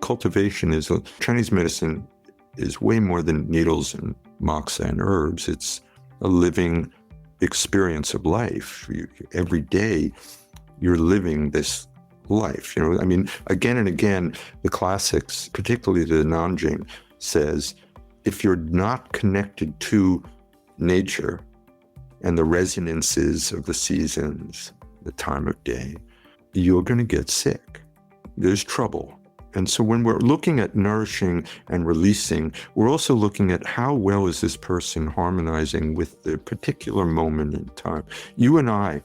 cultivation is, Chinese medicine is way more than needles and moxa and herbs. It's a living experience of life. Every day you're living this life. I mean, again and again, the classics, particularly the Nanjing, says, if you're not connected to nature and the resonances of the seasons, the time of day, you're going to get sick. There's trouble. And so when we're looking at nourishing and releasing, we're also looking at how well is this person harmonizing with the particular moment in time. You and I,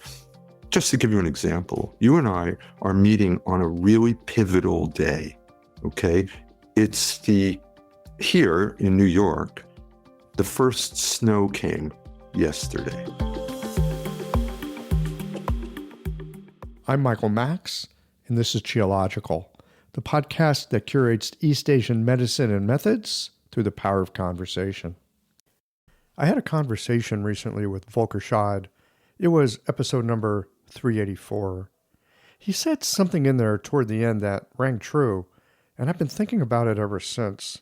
just to give you an example, you and I are meeting on a really pivotal day, okay? It's here in New York, the first snow came yesterday. I'm Michael Max, and this is Geological, the podcast that curates East Asian medicine and methods through the power of conversation. I had a conversation recently with Volker Schad. It was episode number 384. He said something in there toward the end that rang true, and I've been thinking about it ever since.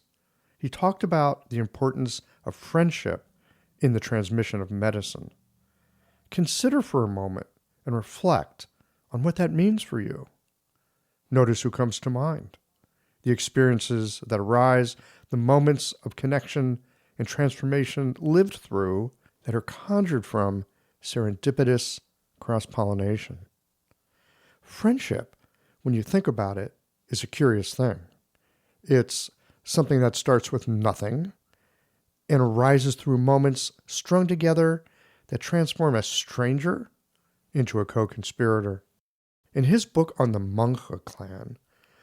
He talked about the importance of friendship in the transmission of medicine. Consider for a moment and reflect on what that means for you. Notice who comes to mind, the experiences that arise, the moments of connection and transformation lived through that are conjured from serendipitous cross-pollination. Friendship, when you think about it, is a curious thing. It's something that starts with nothing and arises through moments strung together that transform a stranger into a co-conspirator. In his book on the Menghe clan,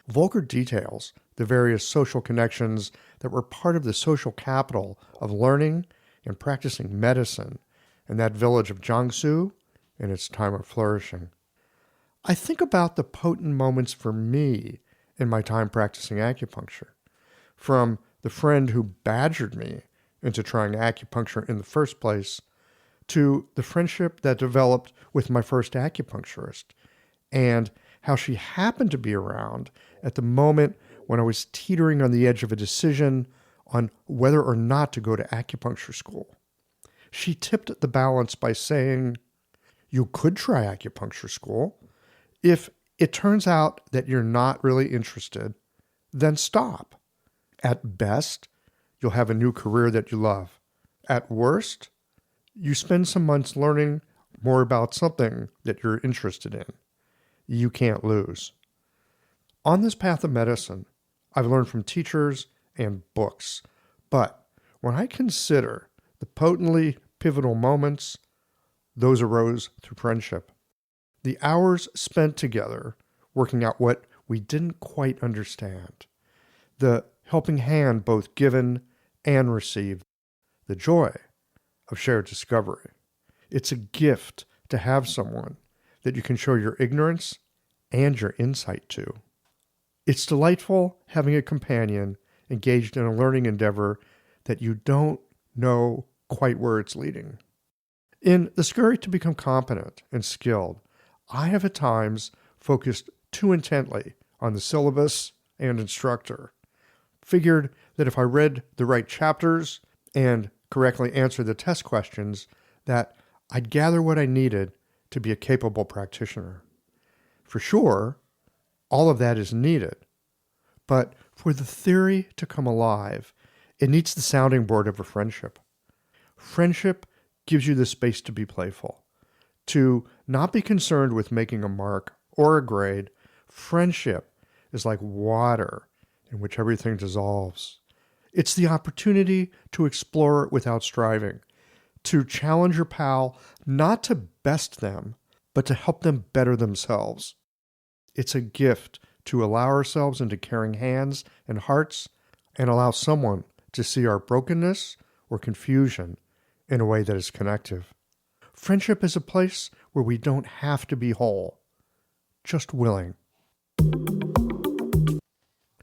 Volker details the various social connections that were part of the social capital of learning and practicing medicine in that village of Jiangsu in its time of flourishing. I think about the potent moments for me in my time practicing acupuncture, from the friend who badgered me into trying acupuncture in the first place, to the friendship that developed with my first acupuncturist, and how she happened to be around at the moment when I was teetering on the edge of a decision on whether or not to go to acupuncture school. She tipped the balance by saying, "You could try acupuncture school. If it turns out that you're not really interested, then stop. At best, you'll have a new career that you love. At worst, you spend some months learning more about something that you're interested in. You can't lose." On this path of medicine, I've learned from teachers and books. But when I consider the potently pivotal moments, those arose through friendship. The hours spent together working out what we didn't quite understand. The helping hand both given and received. The joy of shared discovery. It's a gift to have someone that you can show your ignorance and your insight to. It's delightful having a companion engaged in a learning endeavor that you don't know quite where it's leading. In the scurry to become competent and skilled, I have at times focused too intently on the syllabus and instructor. Figured that if I read the right chapters and correctly answered the test questions, that I'd gather what I needed to be a capable practitioner. For sure, all of that is needed. But for the theory to come alive, it needs the sounding board of a friendship. Friendship gives you the space to be playful, to not be concerned with making a mark or a grade. Friendship is like water in which everything dissolves. It's the opportunity to explore without striving, to challenge your pal, not to best them, but to help them better themselves. It's a gift to allow ourselves into caring hands and hearts and allow someone to see our brokenness or confusion in a way that is connective. Friendship is a place where we don't have to be whole, just willing.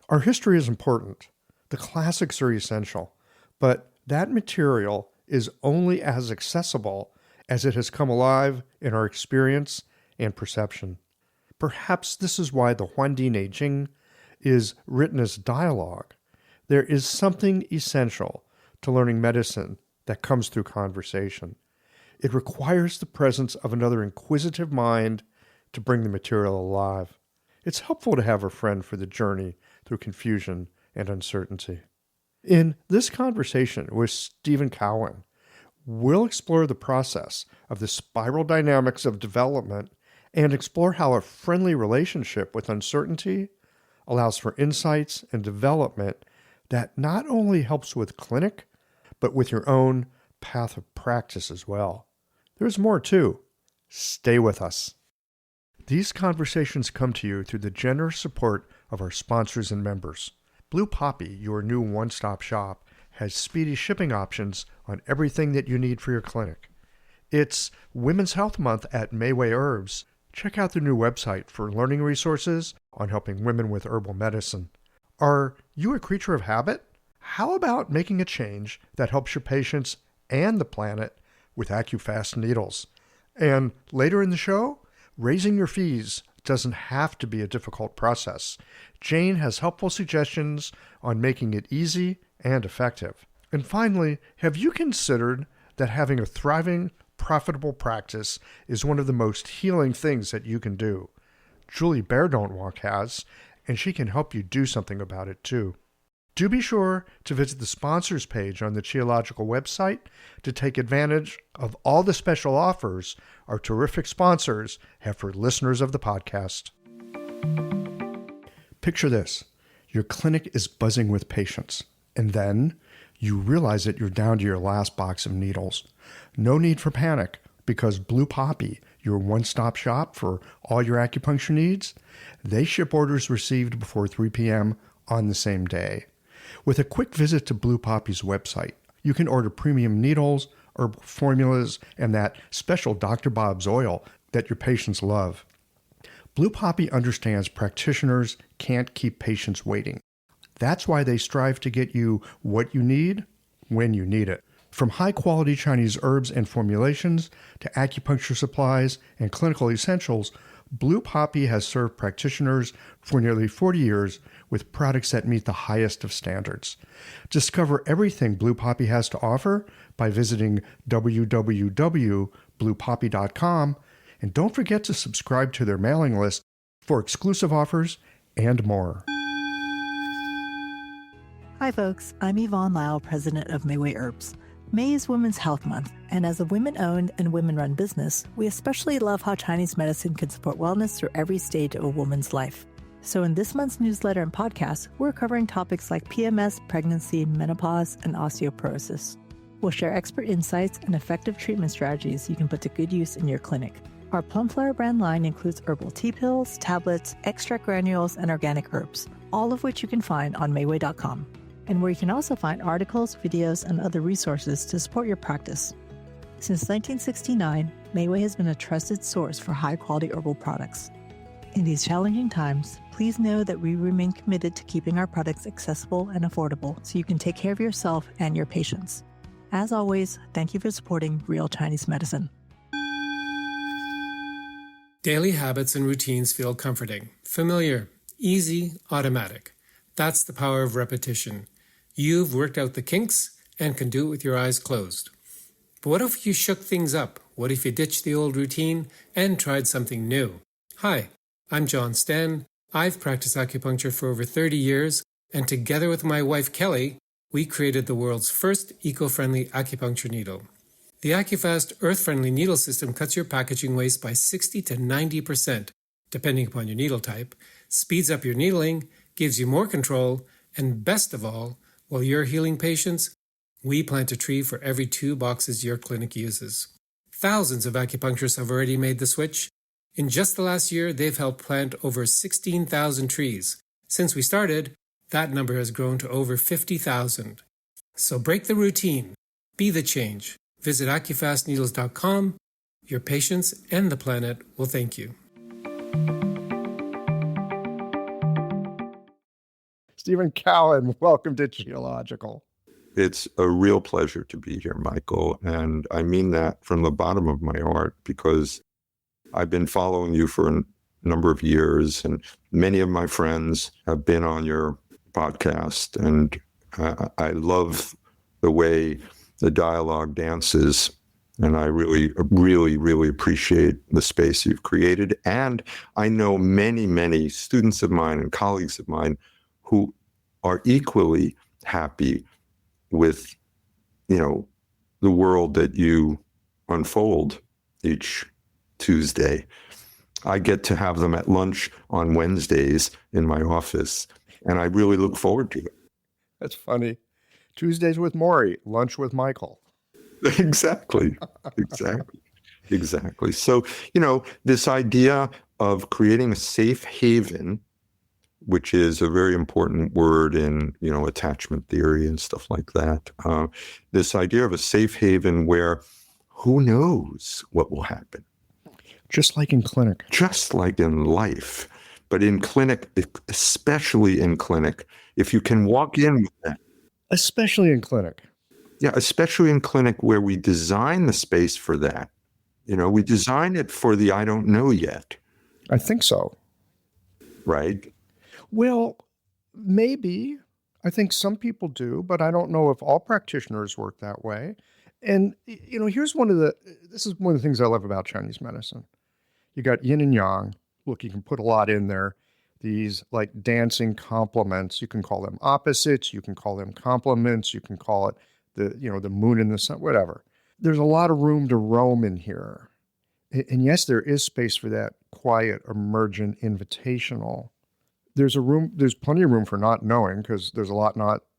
Our history is important. The classics are essential, but that material is only as accessible as it has come alive in our experience and perception. Perhaps this is why the Huandi Neijing is written as dialogue, there is something essential to learning medicine that comes through conversation. It requires the presence of another inquisitive mind to bring the material alive. It's helpful to have a friend for the journey through confusion and uncertainty. In this conversation with Stephen Cowan, we'll explore the process of the spiral dynamics of development and explore how a friendly relationship with uncertainty allows for insights and development that not only helps with clinic, but with your own path of practice as well. There's more too. Stay with us. These conversations come to you through the generous support of our sponsors and members. Blue Poppy, your new one-stop shop, has speedy shipping options on everything that you need for your clinic. It's Women's Health Month at Mayway Herbs. Check out their new website for learning resources on helping women with herbal medicine. Are you a creature of habit? How about making a change that helps your patients and the planet with AccuFast needles? And later in the show, raising your fees doesn't have to be a difficult process. Jane has helpful suggestions on making it easy and effective. And finally, have you considered that having a thriving, profitable practice is one of the most healing things that you can do? Julie Bear Don't Walk has, and she can help you do something about it too. Do be sure to visit the sponsors page on the Qiological website to take advantage of all the special offers our terrific sponsors have for listeners of the podcast. Picture this. Your clinic is buzzing with patients, and then you realize that you're down to your last box of needles. No need for panic, because Blue Poppy, your one-stop shop for all your acupuncture needs, they ship orders received before 3 p.m. on the same day. With a quick visit to Blue Poppy's website, you can order premium needles, herbal formulas, and that special Dr. Bob's oil that your patients love. Blue Poppy understands practitioners can't keep patients waiting. That's why they strive to get you what you need when you need it. From high-quality Chinese herbs and formulations to acupuncture supplies and clinical essentials, Blue Poppy has served practitioners for nearly 40 years with products that meet the highest of standards. Discover everything Blue Poppy has to offer by visiting www.bluepoppy.com, and don't forget to subscribe to their mailing list for exclusive offers and more. Hi folks, I'm Yvonne Lyle, president of Mayway Herbs. May is Women's Health Month, and as a women-owned and women-run business, we especially love how Chinese medicine can support wellness through every stage of a woman's life. So in this month's newsletter and podcast, we're covering topics like PMS, pregnancy, menopause, and osteoporosis. We'll share expert insights and effective treatment strategies you can put to good use in your clinic. Our Plumflower brand line includes herbal tea pills, tablets, extract granules, and organic herbs, all of which you can find on Mayway.com, and where you can also find articles, videos, and other resources to support your practice. Since 1969, Mayway has been a trusted source for high-quality herbal products. In these challenging times, please know that we remain committed to keeping our products accessible and affordable so you can take care of yourself and your patients. As always, thank you for supporting Real Chinese Medicine. Daily habits and routines feel comforting, familiar, easy, automatic. That's the power of repetition. You've worked out the kinks and can do it with your eyes closed. But what if you shook things up? What if you ditched the old routine and tried something new? Hi, I'm John Sten. I've practiced acupuncture for over 30 years, and together with my wife Kelly, we created the world's first eco-friendly acupuncture needle. The AccuFast earth-friendly needle system cuts your packaging waste by 60 to 90%, depending upon your needle type, speeds up your needling, gives you more control, and best of all, while you're healing patients, we plant a tree for every 2 boxes your clinic uses. Thousands of acupuncturists have already made the switch. In just the last year, they've helped plant over 16,000 trees. Since we started, that number has grown to over 50,000. So break the routine. Be the change. Visit AccuFastNeedles.com. Your patients and the planet will thank you. Stephen Cowan, welcome to Qiological. It's a real pleasure to be here, Michael. And I mean that from the bottom of my heart, because I've been following you for a number of years, and many of my friends have been on your podcast, and I love the way the dialogue dances, and I really, really, really appreciate the space you've created. And I know many, many students of mine and colleagues of mine who are equally happy with, the world that you unfold each Tuesday. I get to have them at lunch on Wednesdays in my office, and I really look forward to it. That's funny. Tuesdays with Maury, lunch with Michael. Exactly. So, this idea of creating a safe haven, which is a very important word in, attachment theory and stuff like that. This idea of a safe haven where who knows what will happen. Just like in clinic. Just like in life. But in clinic, especially in clinic, if you can walk in with that. Especially in clinic. Yeah, especially in clinic where we design the space for that. We design it for the I don't know yet. I think so. Right? Well, maybe. I think some people do, but I don't know if all practitioners work that way. And, this is one of the things I love about Chinese medicine. You got yin and yang. Look, you can put a lot in there. These like dancing complements. You can call them opposites. You can call them complements. You can call it the moon and the sun, whatever. There's a lot of room to roam in here. And yes, there is space for that quiet, emergent, invitational. There's plenty of room for not knowing, because there's a lot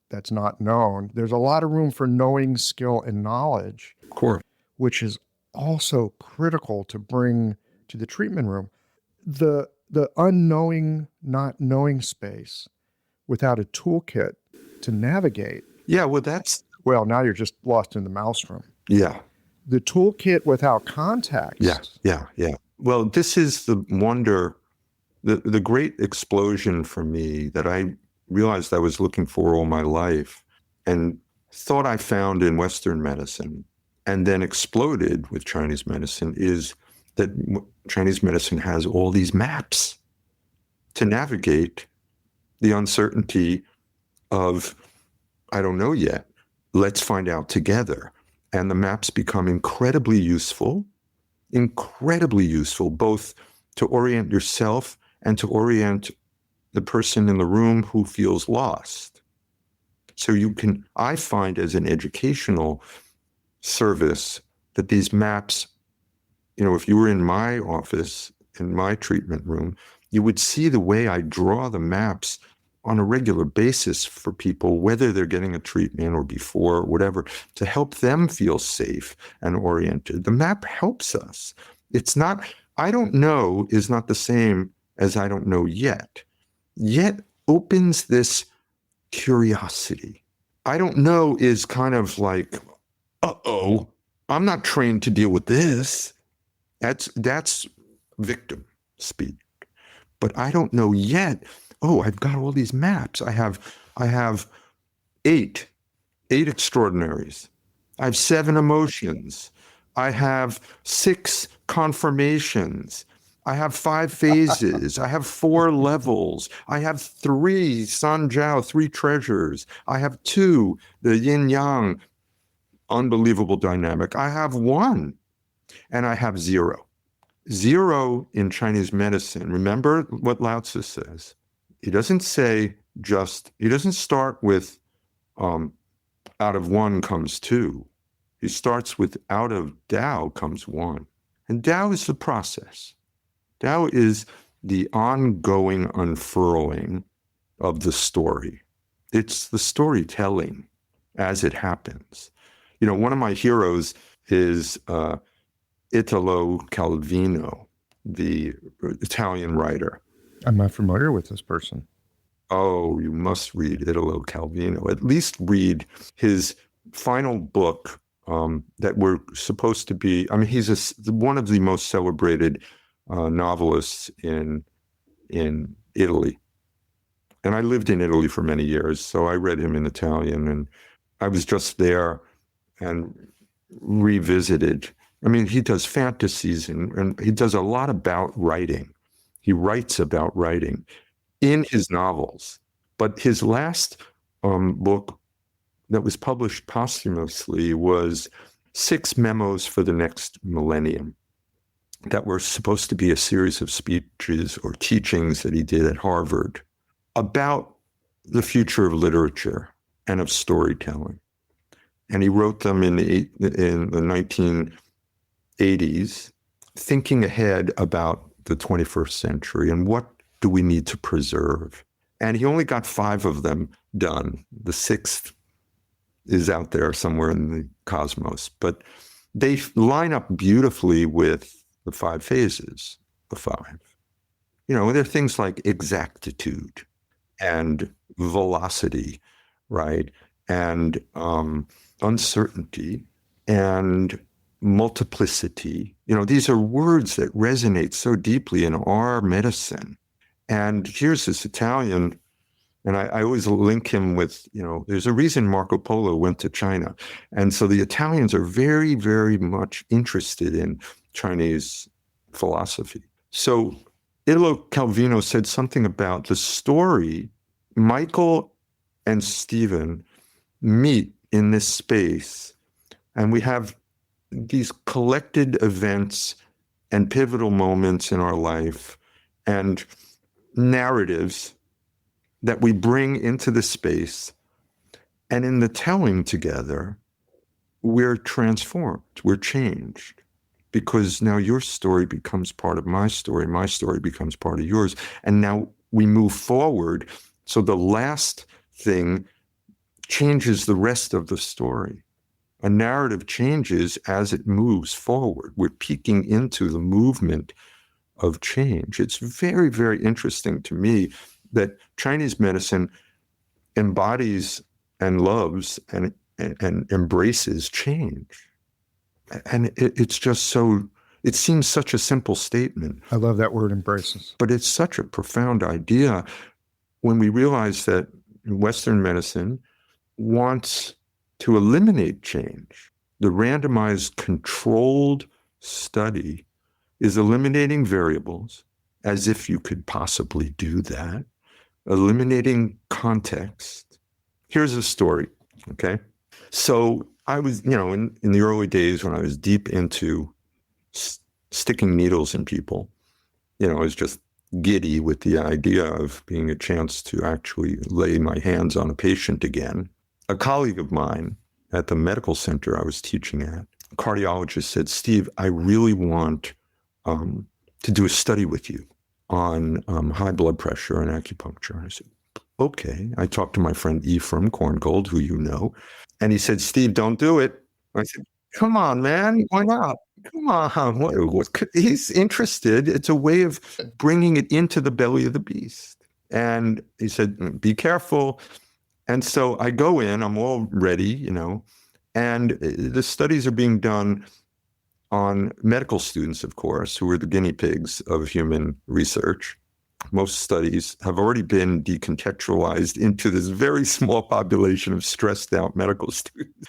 that's not known. There's a lot of room for knowing, skill, and knowledge. Of course. Which is also critical to bring to the treatment room. The unknowing, not knowing space without a toolkit to navigate. Yeah, well, now you're just lost in the maelstrom. Yeah. The toolkit without context. Yeah. Well, this is the wonder, the great explosion for me that I realized I was looking for all my life and thought I found in Western medicine and then exploded with Chinese medicine is that Chinese medicine has all these maps to navigate the uncertainty of, I don't know yet, let's find out together. And the maps become incredibly useful, both to orient yourself and to orient the person in the room who feels lost. So I find as an educational service that these maps, if you were in my office, in my treatment room, you would see the way I draw the maps on a regular basis for people, whether they're getting a treatment or before, whatever, to help them feel safe and oriented. The map helps us. It's not, I don't know is not the same as I don't know yet. Yet opens this curiosity. I don't know is kind of like, uh-oh, I'm not trained to deal with this. That's victim speak. But I don't know yet. Oh, I've got all these maps. I have eight extraordinaries. I have 7 emotions. I have 6 conformations. I have 5 phases. I have 4 levels. I have 3 Sanjiao, 3 treasures. I have 2, the yin yang, unbelievable dynamic. I have 1, and I have 0. 0 in Chinese medicine. Remember what Lao Tzu says. He doesn't say he doesn't start with out of 1 comes 2. He starts with out of Tao comes 1. And Tao is the process. Tao is the ongoing unfurling of the story. It's the storytelling as it happens. One of my heroes is Italo Calvino, the Italian writer. I'm not familiar with this person. Oh, you must read Italo Calvino. At least read his final book that we're supposed to be. I mean, he's one of the most celebrated novelists in Italy. And I lived in Italy for many years, so I read him in Italian, and I was just there and revisited. I mean, he does fantasies and he does a lot about writing. He writes about writing in his novels. But his last book that was published posthumously was 6 Memos for the Next Millennium that were supposed to be a series of speeches or teachings that he did at Harvard about the future of literature and of storytelling. And he wrote them in the 1980s, thinking ahead about the 21st century and what do we need to preserve. And he only got 5 of them done. The 6th is out there somewhere in the cosmos. But they line up beautifully with the 5 phases, the 5. There are things like exactitude and velocity, right? And uncertainty and multiplicity. These are words that resonate so deeply in our medicine. And here's this Italian, and I always link him with, there's a reason Marco Polo went to China. And so the Italians are very, very much interested in Chinese philosophy. So Italo Calvino said something about the story. Michael and Stephen meet in this space, and we have these collected events and pivotal moments in our life and narratives that we bring into the space. And in the telling together, we're transformed, we're changed. Because now your story becomes part of my story becomes part of yours. And now we move forward. So the last thing changes the rest of the story. A narrative changes as it moves forward. We're peeking into the movement of change. It's very, very interesting to me that Chinese medicine embodies and loves and embraces change. And it's just so, it seems such a simple statement. I love that word, embraces. But it's such a profound idea when we realize that Western medicine wants to eliminate change. The randomized controlled study is eliminating variables, as if you could possibly do that, eliminating context. Here's a story, okay? So I was, in the early days when I was deep into sticking needles in people, I was just giddy with the idea of being a chance to actually lay my hands on a patient again. A colleague of mine at the medical center I was teaching at, a cardiologist, said, "Steve, I really want to do a study with you on high blood pressure and acupuncture." And I said, "Okay." I talked to my friend Ephraim Korngold, who you know, and he said, "Steve, don't do it." I said, "Come on, man. Why not? Come on." He's interested. It's a way of bringing it into the belly of the beast. And he said, "Be careful." And so I go in, I'm all ready, and the studies are being done on medical students, of course, who are the guinea pigs of human research. Most studies have already been decontextualized into this very small population of stressed out medical students.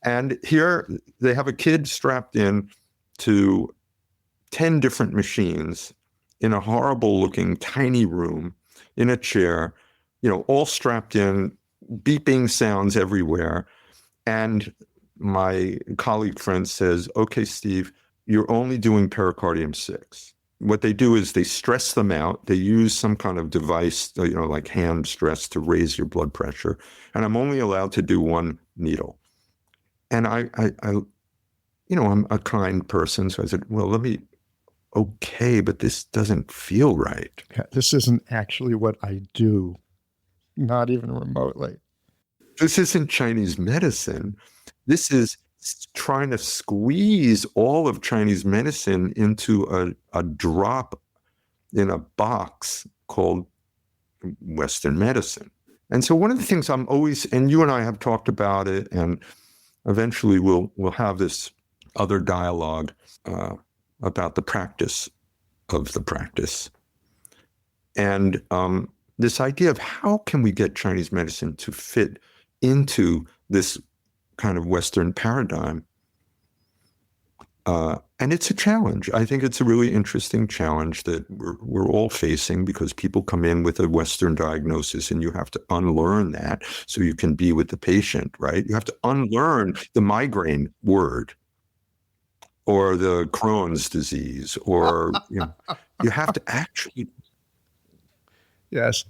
And here they have a kid strapped in to 10 different machines in a horrible looking tiny room in a chair, all strapped in, beeping sounds everywhere. And my colleague friend says, "Okay, Steve, you're only doing pericardium 6. What they do is they stress them out. They use some kind of device, like hand stress to raise your blood pressure. And I'm only allowed to do 1 needle." And I'm a kind person. So I said, "Well, okay, but this doesn't feel right." Yeah, this isn't actually what I do, not even remotely. This isn't Chinese medicine. This is trying to squeeze all of Chinese medicine into a drop in a box called Western medicine. And so one of the things I'm always, and you and I have talked about it, and eventually we'll have this other dialogue about the practice of the practice. And this idea of how can we get Chinese medicine to fit into this kind of Western paradigm. And it's a challenge. I think it's a really interesting challenge that we're all facing because people come in with a Western diagnosis and you have to unlearn that so you can be with the patient, right? You have to unlearn the migraine word or the Crohn's disease, or you have to actually. Yes.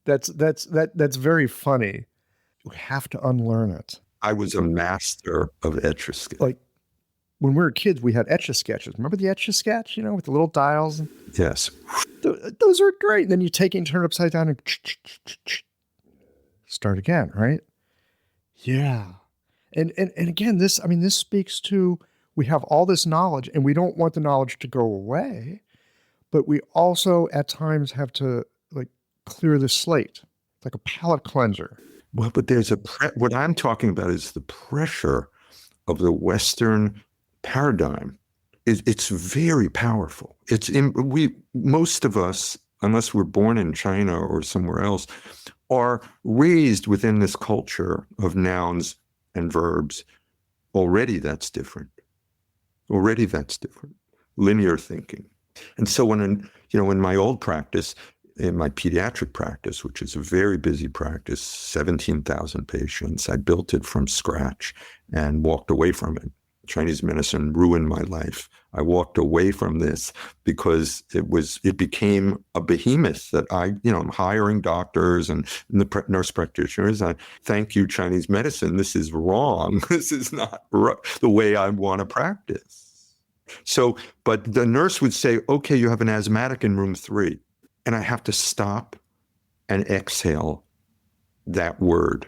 That's very funny. You have to unlearn it. I was a master of Etch-a-Sketch. Like when we were kids, we had Etch-a-Sketches. Remember the Etch-a-Sketch, with the little dials? Yes. Those are great. And then you take it and turn it upside down and start again, right? Yeah. And again, this speaks to, we have all this knowledge and we don't want the knowledge to go away, but we also at times have to clear the slate, like a palate cleanser. Well, but there's what I'm talking about is the pressure of the Western paradigm. It's very powerful. Most of us, unless we're born in China or somewhere else, are raised within this culture of nouns and verbs. Already that's different. Linear thinking. And so in my old practice, in my pediatric practice, which is a very busy practice, 17,000 patients, I built it from scratch and walked away from it. Chinese medicine ruined my life. I walked away from this because it became a behemoth that I'm hiring doctors and the nurse practitioners. I thank you, Chinese medicine. This is wrong. This is not the way I want to practice. So, but the nurse would say, okay, you have an asthmatic in room 3. And I have to stop and exhale that word.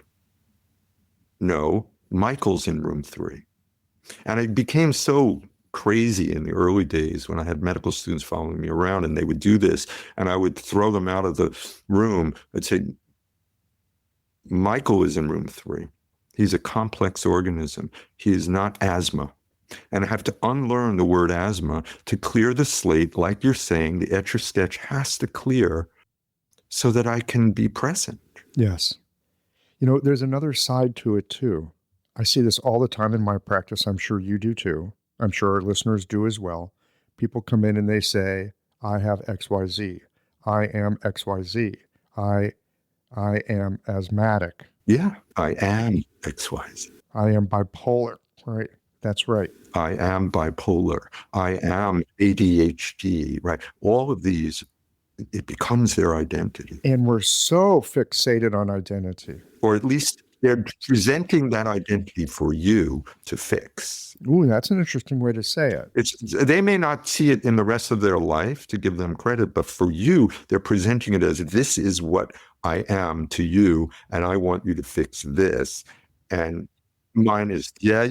No, Michael's in room 3. And I became so crazy in the early days when I had medical students following me around and they would do this and I would throw them out of the room. I'd say, Michael is in room 3. He's a complex organism. He is not asthma. And I have to unlearn the word asthma to clear the slate. Like you're saying, the Etch-a-Sketch has to clear so that I can be present. Yes. There's another side to it too. I see this all the time in my practice. I'm sure you do too. I'm sure our listeners do as well. People come in and they say, I have XYZ. I am XYZ. I am asthmatic. Yeah, I am XYZ. I am bipolar, right? That's right. I am bipolar. I am ADHD, right? All of these, it becomes their identity. And we're so fixated on identity. Or at least they're presenting that identity for you to fix. Ooh, that's an interesting way to say it. They may not see it in the rest of their life, to give them credit, but for you, they're presenting it as, this is what I am to you, and I want you to fix this. And mine is, yeah,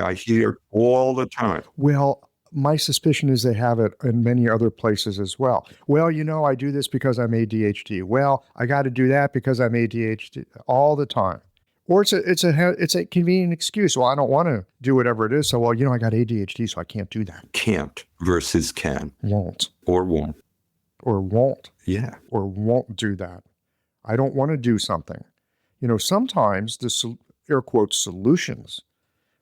I hear it all the time. Well, my suspicion is they have it in many other places as well. Well, I do this because I'm ADHD. Well, I got to do that because I'm ADHD all the time. Or it's a convenient excuse. Well, I don't want to do whatever it is. So, I got ADHD, so I can't do that. Can't versus can. Won't. Or won't. Or won't. Yeah. Or won't do that. I don't want to do something. Sometimes the air quotes solutions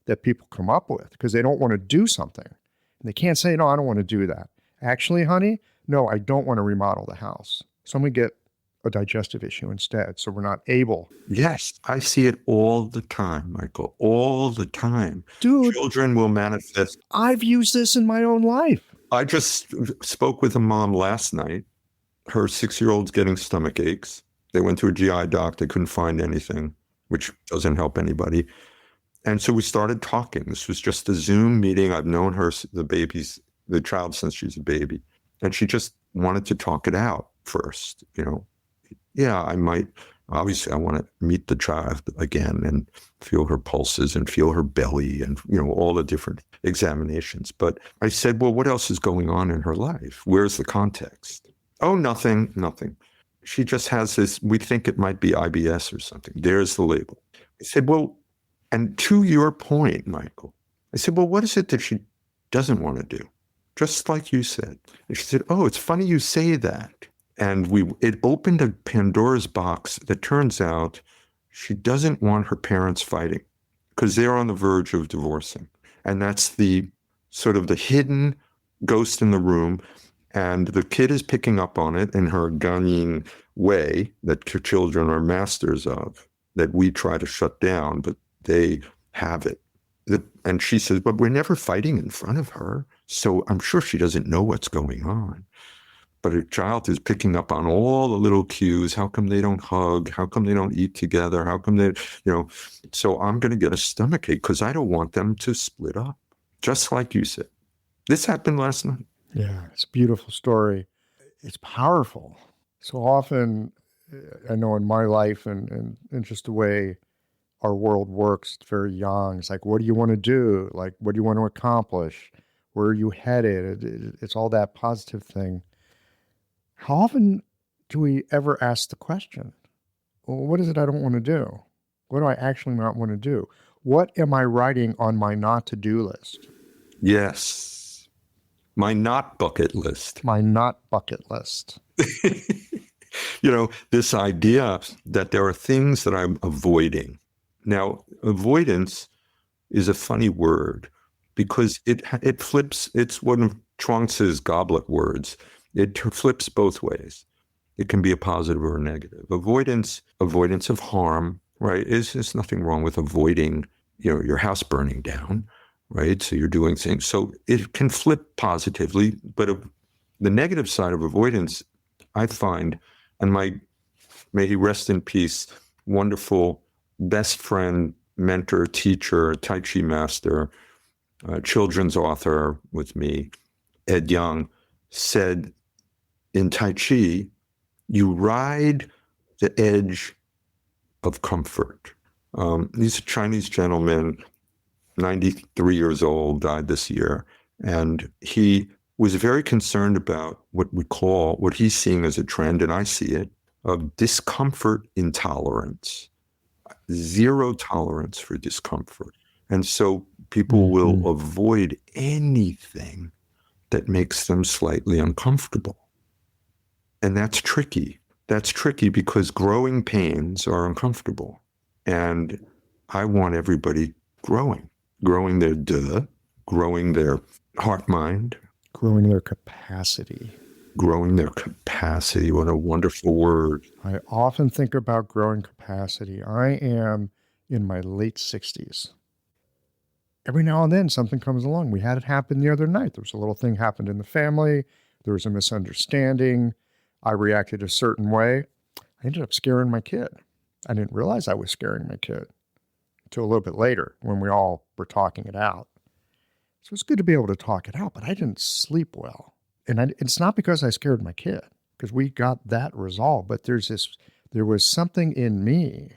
that people come up with because they don't want to do something. And they can't say, no, I don't want to do that. Actually, honey, no, I don't want to remodel the house. So I'm going to get a digestive issue instead. So we're not able. Yes, I see it all the time, Michael, all the time. Dude. Children will manifest. I've used this in my own life. I just spoke with a mom last night. Her 6-year-old's getting stomach aches. They went to a GI doc. They couldn't find anything, which doesn't help anybody. And so we started talking. This was just a Zoom meeting. I've known her, the child, since she's a baby. And she just wanted to talk it out first. Yeah, I might, obviously I want to meet the child again and feel her pulses and feel her belly and, all the different examinations. But I said, well, what else is going on in her life? Where's the context? Oh, nothing. She just has this, we think it might be IBS or something. There's the label. I said, well, and to your point, Michael, I said, well, what is it that she doesn't want to do? Just like you said. And she said, oh, it's funny you say that. And it opened a Pandora's box that turns out she doesn't want her parents fighting because they're on the verge of divorcing. And that's the sort of the hidden ghost in the room, and the kid is picking up on it in her gunning way that children are masters of, that we try to shut down, but they have it. And she says, but we're never fighting in front of her, so I'm sure she doesn't know what's going on. But a child is picking up on all the little cues. How come they don't hug? How come they don't eat together? How come they, so I'm going to get a stomachache because I don't want them to split up, just like you said. This happened last night. Yeah, it's a beautiful story. It's powerful. So often, I know in my life and just the way our world works, it's very young. It's like, what do you want to do? Like, what do you want to accomplish? Where are you headed? It's all that positive thing. How often do we ever ask the question, well, what is it I don't want to do? What do I actually not want to do? What am I writing on my not to-do list? Yes. My not bucket list. My not bucket list. This idea that there are things that I'm avoiding. Now, avoidance is a funny word because it flips. It's one of Chuang-Tzu's goblet words. It flips both ways. It can be a positive or a negative. Avoidance of harm, right? There's nothing wrong with avoiding, your house burning down, right? So you're doing things. So it can flip positively, but the negative side of avoidance, I find, and may he rest in peace, wonderful best friend, mentor, teacher, Tai Chi master, children's author with me, Ed Young, said in Tai Chi, you ride the edge of comfort. He's a Chinese gentleman, 93 years old, died this year. And he was very concerned about what he's seeing as a trend, and I see it, of discomfort intolerance, zero tolerance for discomfort. And so people will avoid anything that makes them slightly uncomfortable. And that's tricky. That's tricky because growing pains are uncomfortable. And I want everybody growing their growing their heart mind. Growing their capacity. Growing their capacity. What a wonderful word. I often think about growing capacity. I am in my late 60s. Every now and then something comes along. We had it happen the other night. There was a little thing happened in the family. There was a misunderstanding. I reacted a certain way. I ended up scaring my kid. I didn't realize I was scaring my kid until a little bit later when we all were talking it out. So it's good to be able to talk it out, but I didn't sleep well. And it's not because I scared my kid, because we got that resolved. But there was something in me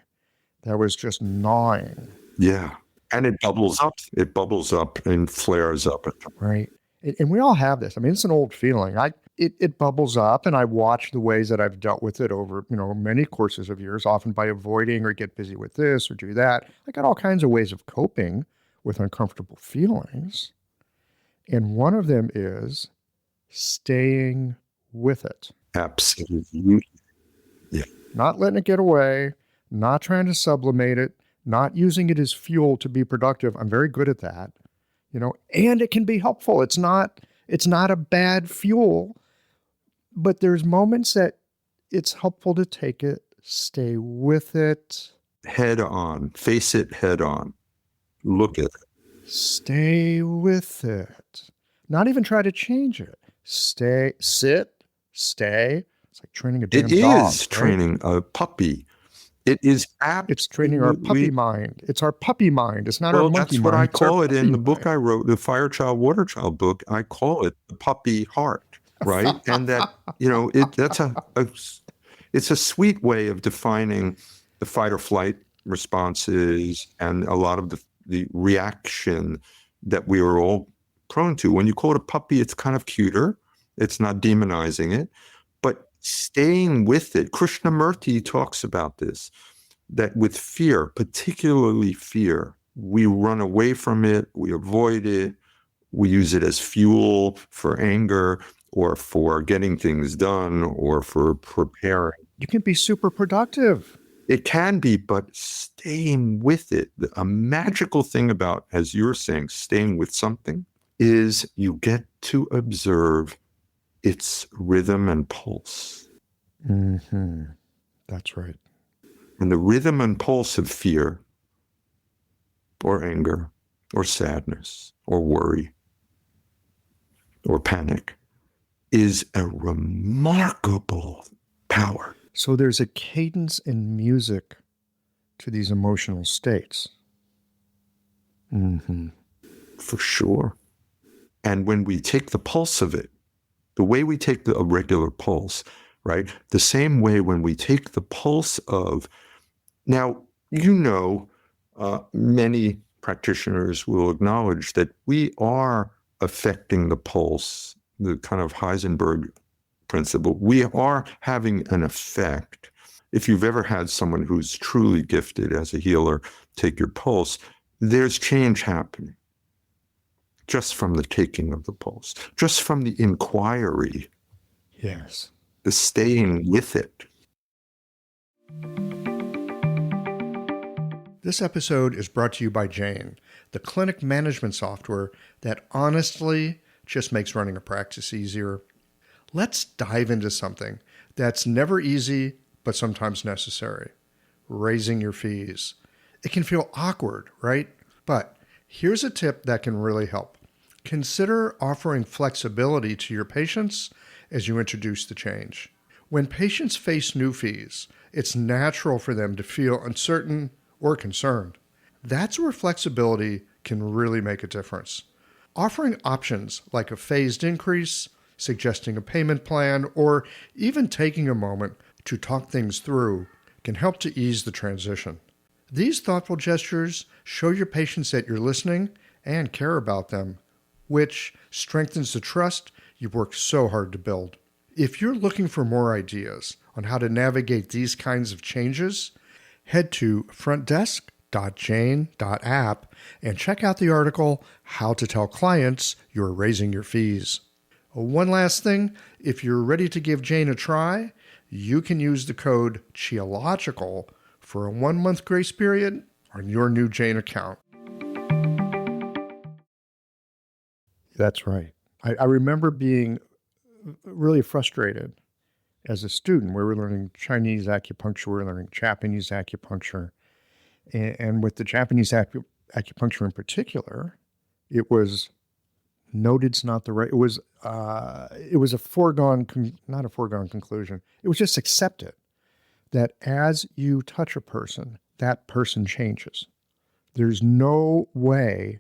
that was just gnawing. Yeah. And it bubbles up. It bubbles up and flares up. Right. And we all have this. I mean, it's an old feeling. It bubbles up, and I watch the ways that I've dealt with it over, many courses of years, often by avoiding or get busy with this or do that. I got all kinds of ways of coping with uncomfortable feelings. And one of them is staying with it. Absolutely. Yeah. Not letting it get away, not trying to sublimate it, not using it as fuel to be productive. I'm very good at that, and it can be helpful. It's not a bad fuel, but there's moments that it's helpful to take it, stay with it. Head on, face it head on. Look at it. Stay with it. Not even try to change it. Stay. It's like training a damn dog. It is training a puppy. It is It's training our puppy mind. It's our puppy mind. It's not our monkey mind. That's what I call it in the book I wrote, the Fire Child, Water Child book. I call it the puppy heart, right? And that, it's a sweet way of defining the fight or flight responses and a lot of the reaction that we are all prone to. When you call it a puppy, it's kind of cuter. It's not demonizing it, but staying with it. Krishnamurti talks about this, that with fear, particularly fear, we run away from it, we avoid it, we use it as fuel for anger or for getting things done or for preparing. You can be super productive. It can be, but staying with it, a magical thing about, as you're saying, staying with something is you get to observe its rhythm and pulse. Mm-hmm. That's right. And the rhythm and pulse of fear or anger or sadness or worry or panic is a remarkable power. So there's a cadence in music to these emotional states. Mm-hmm. For sure. And when we take the pulse of it, the way we take a regular pulse, right? The same way when we take the pulse of, now, many practitioners will acknowledge that we are affecting the pulse, the kind of Heisenberg principle. We are having an effect. If you've ever had someone who's truly gifted as a healer take your pulse, there's change happening just from the taking of the pulse, just from the inquiry. Yes. The staying with it. This episode is brought to you by Jane, the clinic management software that honestly just makes running a practice easier. Let's dive into something that's never easy, but sometimes necessary: raising your fees. It can feel awkward, right? But here's a tip that can really help. Consider offering flexibility to your patients as you introduce the change. When patients face new fees, it's natural for them to feel uncertain or concerned. That's where flexibility can really make a difference. Offering options like a phased increase, suggesting a payment plan, or even taking a moment to talk things through can help to ease the transition. These thoughtful gestures show your patients that you're listening and care about them, which strengthens the trust you've worked so hard to build. If you're looking for more ideas on how to navigate these kinds of changes, head to frontdesk.jane.app and check out the article, How to Tell Clients You're Raising Your Fees. One last thing, if you're ready to give Jane a try, you can use the code CHEOLOGICAL for a 1-month grace period on your new Jane account. That's right. I remember being really frustrated as a student. We were learning Chinese acupuncture, we were learning Japanese acupuncture. And with the Japanese acupuncture in particular, it was noted's not the right, it was a foregone, not a foregone conclusion. It was just accepted that as you touch a person, that person changes. There's no way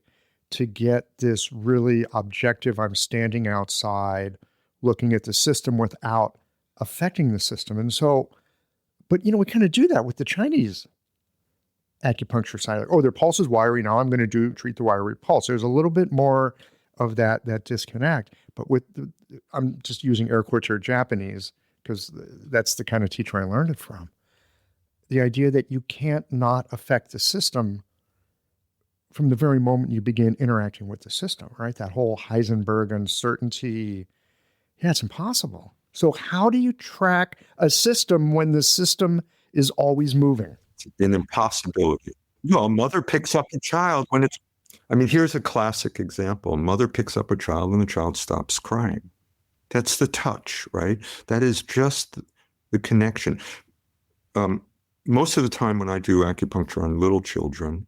to get this really objective, I'm standing outside looking at the system without affecting the system. And so, but we kind of do that with the Chinese acupuncture side. Like, their pulse is wiry. Now I'm going to treat the wiry pulse. There's a little bit more of that disconnect. But I'm just using air quotes here, Japanese, because that's the kind of teacher I learned it from. The idea that you can't not affect the system from the very moment you begin interacting with the system, right? That whole Heisenberg uncertainty, it's impossible. So how do you track a system when the system is always moving? It's an impossibility. A mother picks up a child here's a classic example. A mother picks up a child and the child stops crying. That's the touch, right? That is just the connection. Most of the time when I do acupuncture on little children,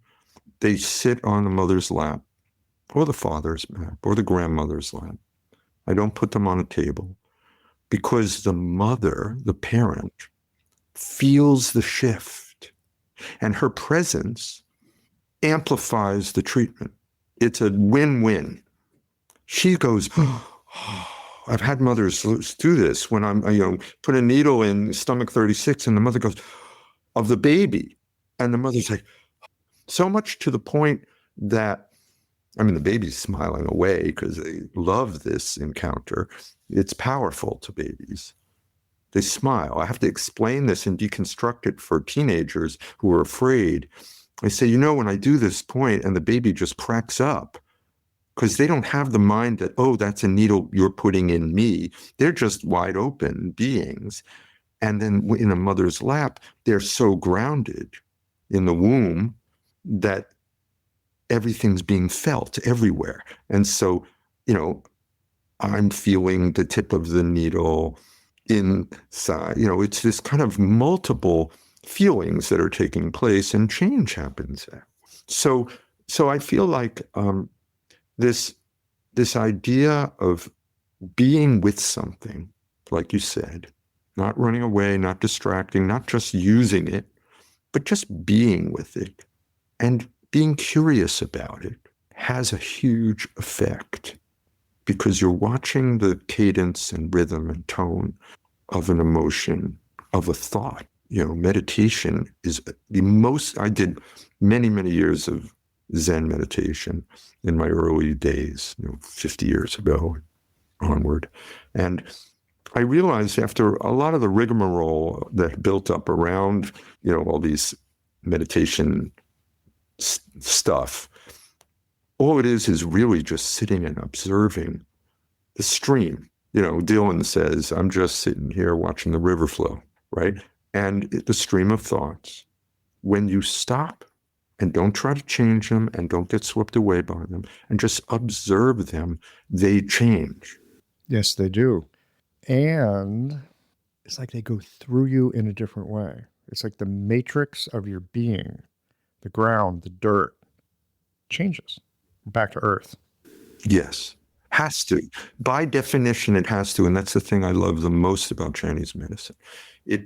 they sit on the mother's lap or the father's lap or the grandmother's lap. I don't put them on a table because the mother, the parent, feels the shift and her presence amplifies the treatment. It's a win-win. She goes, I've had mothers do this when I'm, put a needle in stomach 36 and the mother goes, of the baby. And the mother's like, so much to the point that, the baby's smiling away because they love this encounter. It's powerful to babies. They smile. I have to explain this and deconstruct it for teenagers who are afraid. I say, when I do this point and the baby just cracks up because they don't have the mind that, that's a needle you're putting in me. They're just wide open beings. And then in a mother's lap, they're so grounded in the womb that everything's being felt everywhere. And so I'm feeling the tip of the needle inside. It's this kind of multiple feelings that are taking place, and change happens there. So I feel like this idea of being with something, like you said, not running away, not distracting, not just using it, but just being with it and being curious about it, has a huge effect, because you're watching the cadence and rhythm and tone of an emotion, of a thought. Meditation is the most. I did many, many years of Zen meditation in my early days, 50 years ago onward. And I realized after a lot of the rigmarole that built up around, all these meditation stuff, all it is really just sitting and observing the stream. Dylan says, I'm just sitting here watching the river flow, right? And the stream of thoughts. When you stop and don't try to change them and don't get swept away by them and just observe them, they change. Yes, they do. And it's like they go through you in a different way. It's like the matrix of your being, the ground, the dirt, changes back to earth. Yes, has to. By definition, it has to. And that's the thing I love the most about Chinese medicine. It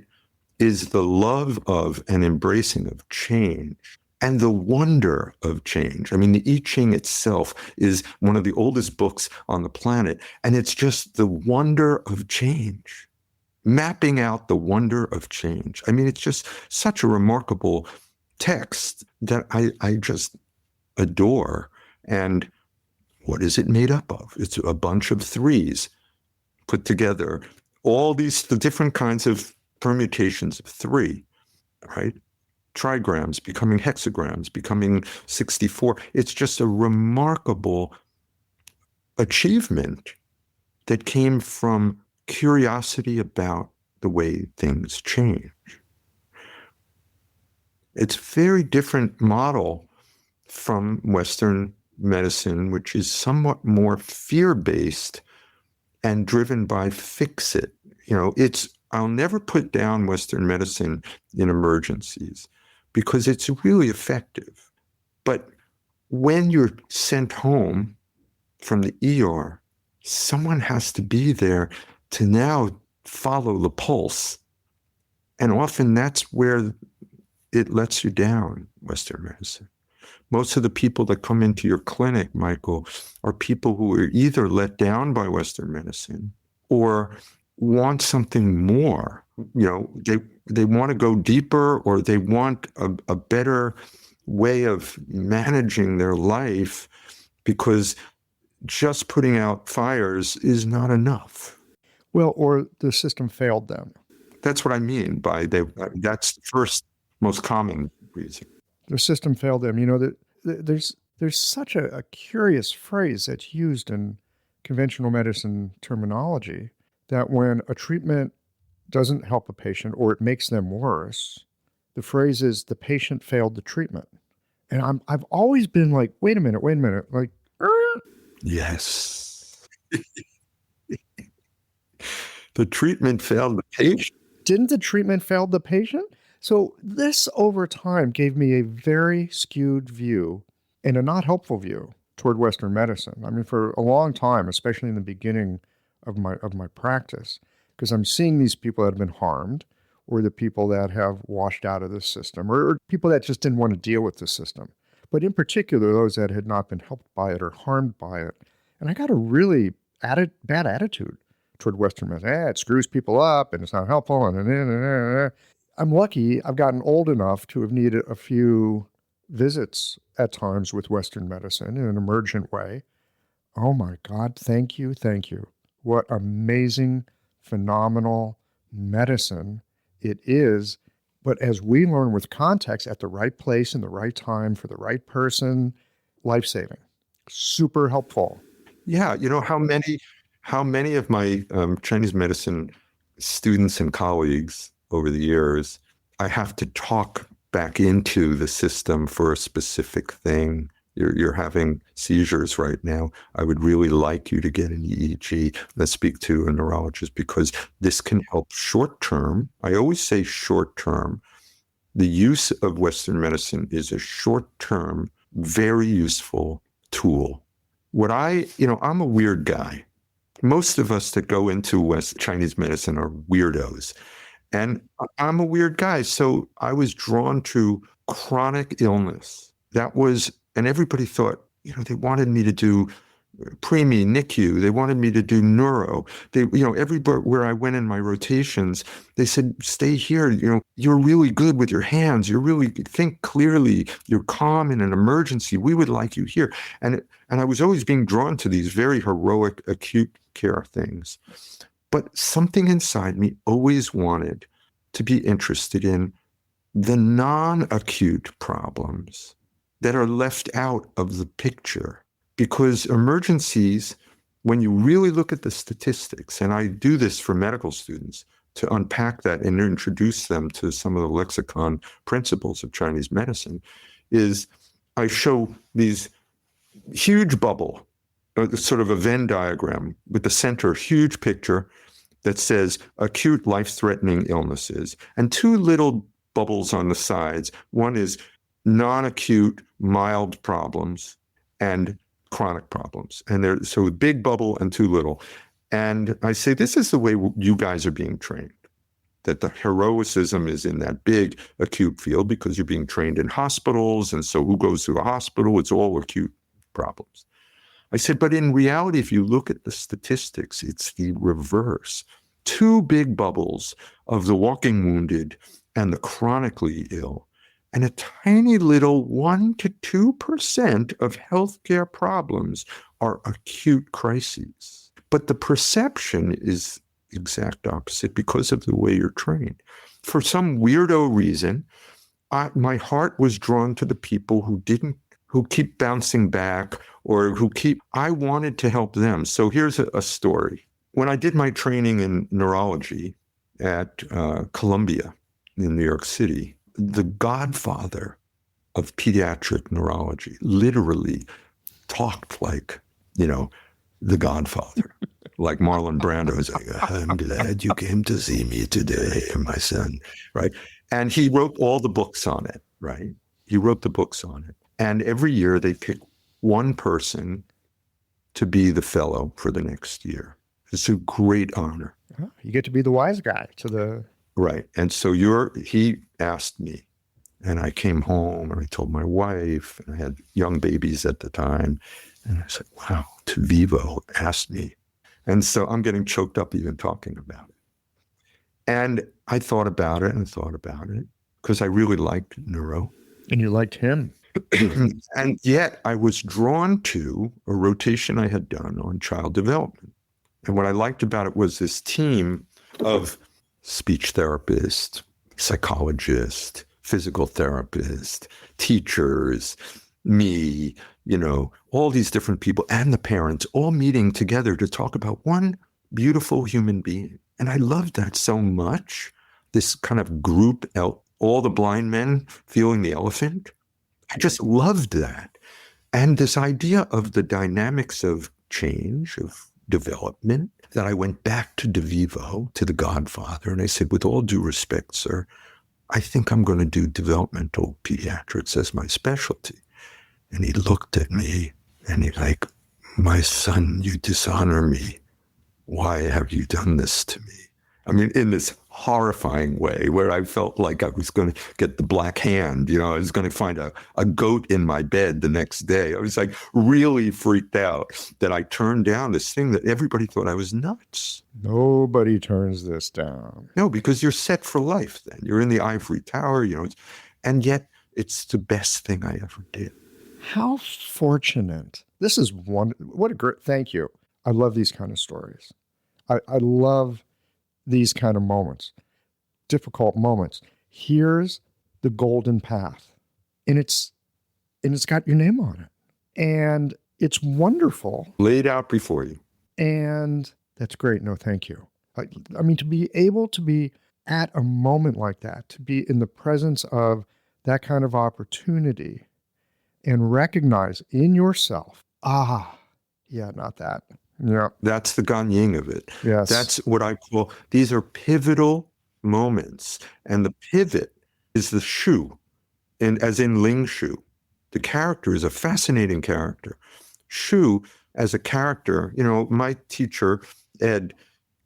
is the love of and embracing of change and the wonder of change. I mean, the I Ching itself is one of the oldest books on the planet, and it's just the wonder of change, mapping out the wonder of change. I mean, it's just such a remarkable text that I just adore. And what is it made up of? It's a bunch of threes put together, all the different kinds of permutations of three, right? Trigrams becoming hexagrams, becoming 64. It's just a remarkable achievement that came from curiosity about the way things change. It's a very different model from Western medicine, which is somewhat more fear-based and driven by fix-it. I'll never put down Western medicine in emergencies because it's really effective. But when you're sent home from the ER, someone has to be there to now follow the pulse. And often that's where it lets you down, Western medicine. Most of the people that come into your clinic, Michael, are people who are either let down by Western medicine or want something more. They want to go deeper, or they want a better way of managing their life, because just putting out fires is not enough. Well, or the system failed them. That's what I mean by that's the first most common reason. The system failed them. There's such a curious phrase that's used in conventional medicine terminology, that when a treatment doesn't help a patient or it makes them worse, the phrase is the patient failed the treatment. And I've always been like, wait a minute, like, Yes. The treatment failed the patient. Didn't the treatment fail the patient? So this over time gave me a very skewed view and a not helpful view toward Western medicine. I mean, for a long time, especially in the beginning of my practice, because I'm seeing these people that have been harmed, or the people that have washed out of the system, or people that just didn't want to deal with the system. But in particular, those that had not been helped by it or harmed by it. And I got a really bad attitude toward Western medicine. It screws people up and it's not helpful. And I'm lucky I've gotten old enough to have needed a few visits at times with Western medicine in an emergent way. Oh my God, thank you. What amazing, phenomenal medicine it is. But as we learn with context, at the right place in the right time for the right person, life-saving, super helpful. Yeah, how many of my Chinese medicine students and colleagues over the years, I have to talk back into the system for a specific thing, you're having seizures right now. I would really like you to get an EEG. Let's speak to a neurologist because this can help short term. I always say short term. The use of Western medicine is a short term, very useful tool. I'm a weird guy. Most of us that go into Chinese medicine are weirdos. And I'm a weird guy. So I was drawn to chronic illness. And everybody thought, they wanted me to do preemie, NICU. They wanted me to do neuro. Everywhere where I went in my rotations, they said, stay here. You're really good with your hands. You really think clearly. You're calm in an emergency. We would like you here. And I was always being drawn to these very heroic acute care things. But something inside me always wanted to be interested in the non-acute problems that are left out of the picture. Because emergencies, when you really look at the statistics, and I do this for medical students to unpack that and introduce them to some of the lexicon principles of Chinese medicine, is I show these huge bubble, sort of a Venn diagram with the center, huge picture that says acute life-threatening illnesses, and two little bubbles on the sides. One is non-acute, mild problems, and chronic problems. And so a big bubble and too little. And I say, this is the way you guys are being trained, that the heroicism is in that big acute field because you're being trained in hospitals. And so who goes to a hospital? It's all acute problems. I said, but in reality, if you look at the statistics, it's the reverse. Two big bubbles of the walking wounded and the chronically ill, and a tiny little 1% to 2% of healthcare problems are acute crises. But the perception is the exact opposite because of the way you're trained. For some weirdo reason, my heart was drawn to the people who keep bouncing back or I wanted to help them. So here's a story. When I did my training in neurology at Columbia in New York City, the godfather of pediatric neurology literally talked like, the godfather, like Marlon Brando is like, I'm glad you came to see me today, my son, right? And he wrote all the books on it, right? He wrote the books on it. And every year they pick one person to be the fellow for the next year. It's a great honor. Oh, you get to be the wise guy to the... Right. And so he asked me, and I came home and I told my wife, and I had young babies at the time. And I said, wow, Vivo asked me. And so I'm getting choked up even talking about it. And I thought about it because I really liked neuro. And you liked him. And yet I was drawn to a rotation I had done on child development. And what I liked about it was this team of speech therapist, psychologist, physical therapist, teachers, me, all these different people and the parents all meeting together to talk about one beautiful human being. And I loved that so much, this kind of group, all the blind men feeling the elephant. I just loved that. And this idea of the dynamics of change, of development, that I went back to DeVivo, to the godfather, and I said, with all due respect, sir, I think I'm going to do developmental pediatrics as my specialty. And he looked at me and he's like, my son, you dishonor me. Why have you done this to me? I mean, in this horrifying way where I felt like I was going to get the black hand, I was going to find a goat in my bed the next day. I was like really freaked out that I turned down this thing that everybody thought I was nuts. Nobody turns this down. No, because you're set for life then. You're in the ivory tower, and yet it's the best thing I ever did. How fortunate. This is what a great, thank you. I love these kind of stories. I love these kind of moments, difficult moments. Here's the golden path, and it's got your name on it, and it's wonderful, laid out before you. And that's great. No, thank you. I mean, to be able to be at a moment like that, to be in the presence of that kind of opportunity, and recognize in yourself, yeah, not that. Yeah. That's the Ganying of it. Yes. That's what I call, these are pivotal moments. And the pivot is the shu, and as in Ling Shu. The character is a fascinating character. Shu, as a character, my teacher, Ed,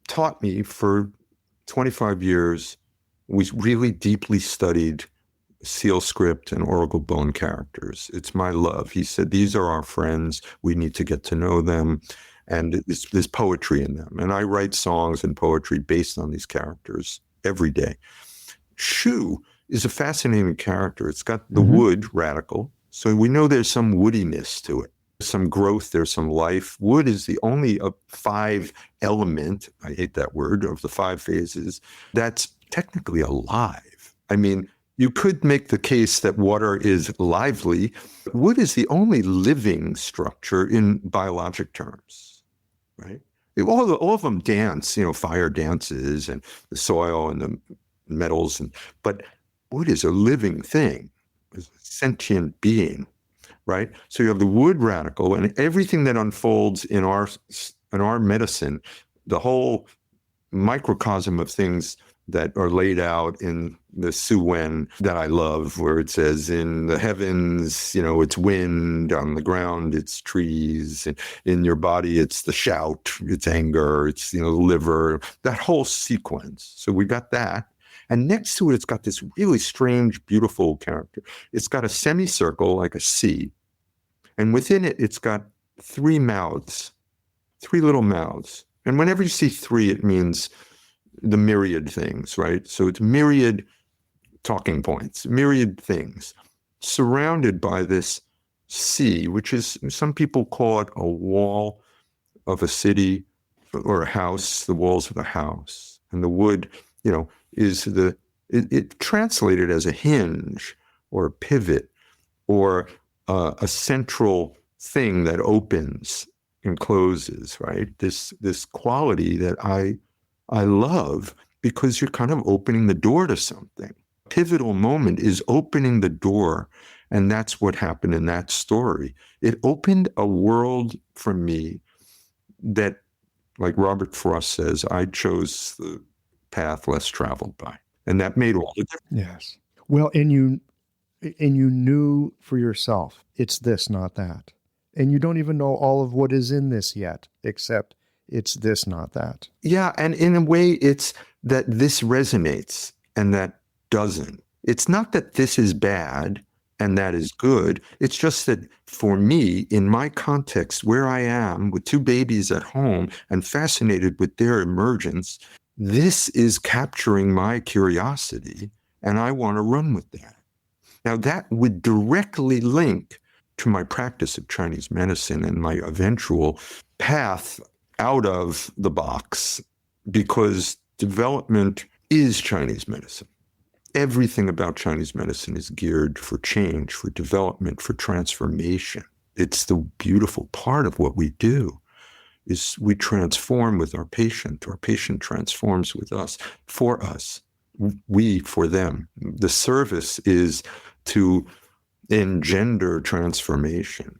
taught me for 25 years. We really deeply studied seal script and oracle bone characters. It's my love. He said, these are our friends. We need to get to know them. And there's poetry in them. And I write songs and poetry based on these characters every day. Shu is a fascinating character. It's got the wood radical. So we know there's some woodiness to it, some growth, there's some life. Wood is the only of 5 element, I hate that word, of the 5 phases, that's technically alive. I mean, you could make the case that water is lively. Wood is the only living structure in biologic terms, right? All of them dance, fire dances and the soil and the metals, but wood is a living thing, is a sentient being, right? So you have the wood radical, and everything that unfolds in our medicine, the whole microcosm of things that are laid out in the Su Wen that I love, where it says in the heavens, it's wind, on the ground, it's trees, and in your body, it's the shout, it's anger, it's, the liver, that whole sequence. So we got that. And next to it, it's got this really strange, beautiful character. It's got a semicircle, like a C. And within it, it's got 3 mouths, 3 little mouths. And whenever you see 3, it means the myriad things, right? So it's myriad talking points, myriad things, surrounded by this C, which is, some people call it a wall of a city or a house, the walls of a house. And the wood, is it translated as a hinge or a pivot or a central thing that opens and closes, right? This quality that I love, because you're kind of opening the door to something. Pivotal moment is opening the door, and that's what happened in that story. It opened a world for me that, like Robert Frost says, I chose the path less traveled by. And that made all the difference. Yes. Well, and you knew for yourself, it's this, not that. And you don't even know all of what is in this yet, except it's this, not that. Yeah. And in a way, it's that this resonates and that doesn't. It's not that this is bad and that is good. It's just that for me, in my context, where I am with 2 babies at home and fascinated with their emergence, this is capturing my curiosity, and I want to run with that. Now, that would directly link to my practice of Chinese medicine and my eventual path out of the box, because development is Chinese medicine. Everything about Chinese medicine is geared for change, for development, for transformation. It's the beautiful part of what we do. Is we transform with our patient transforms with us, for us, we for them. The service is to engender transformation.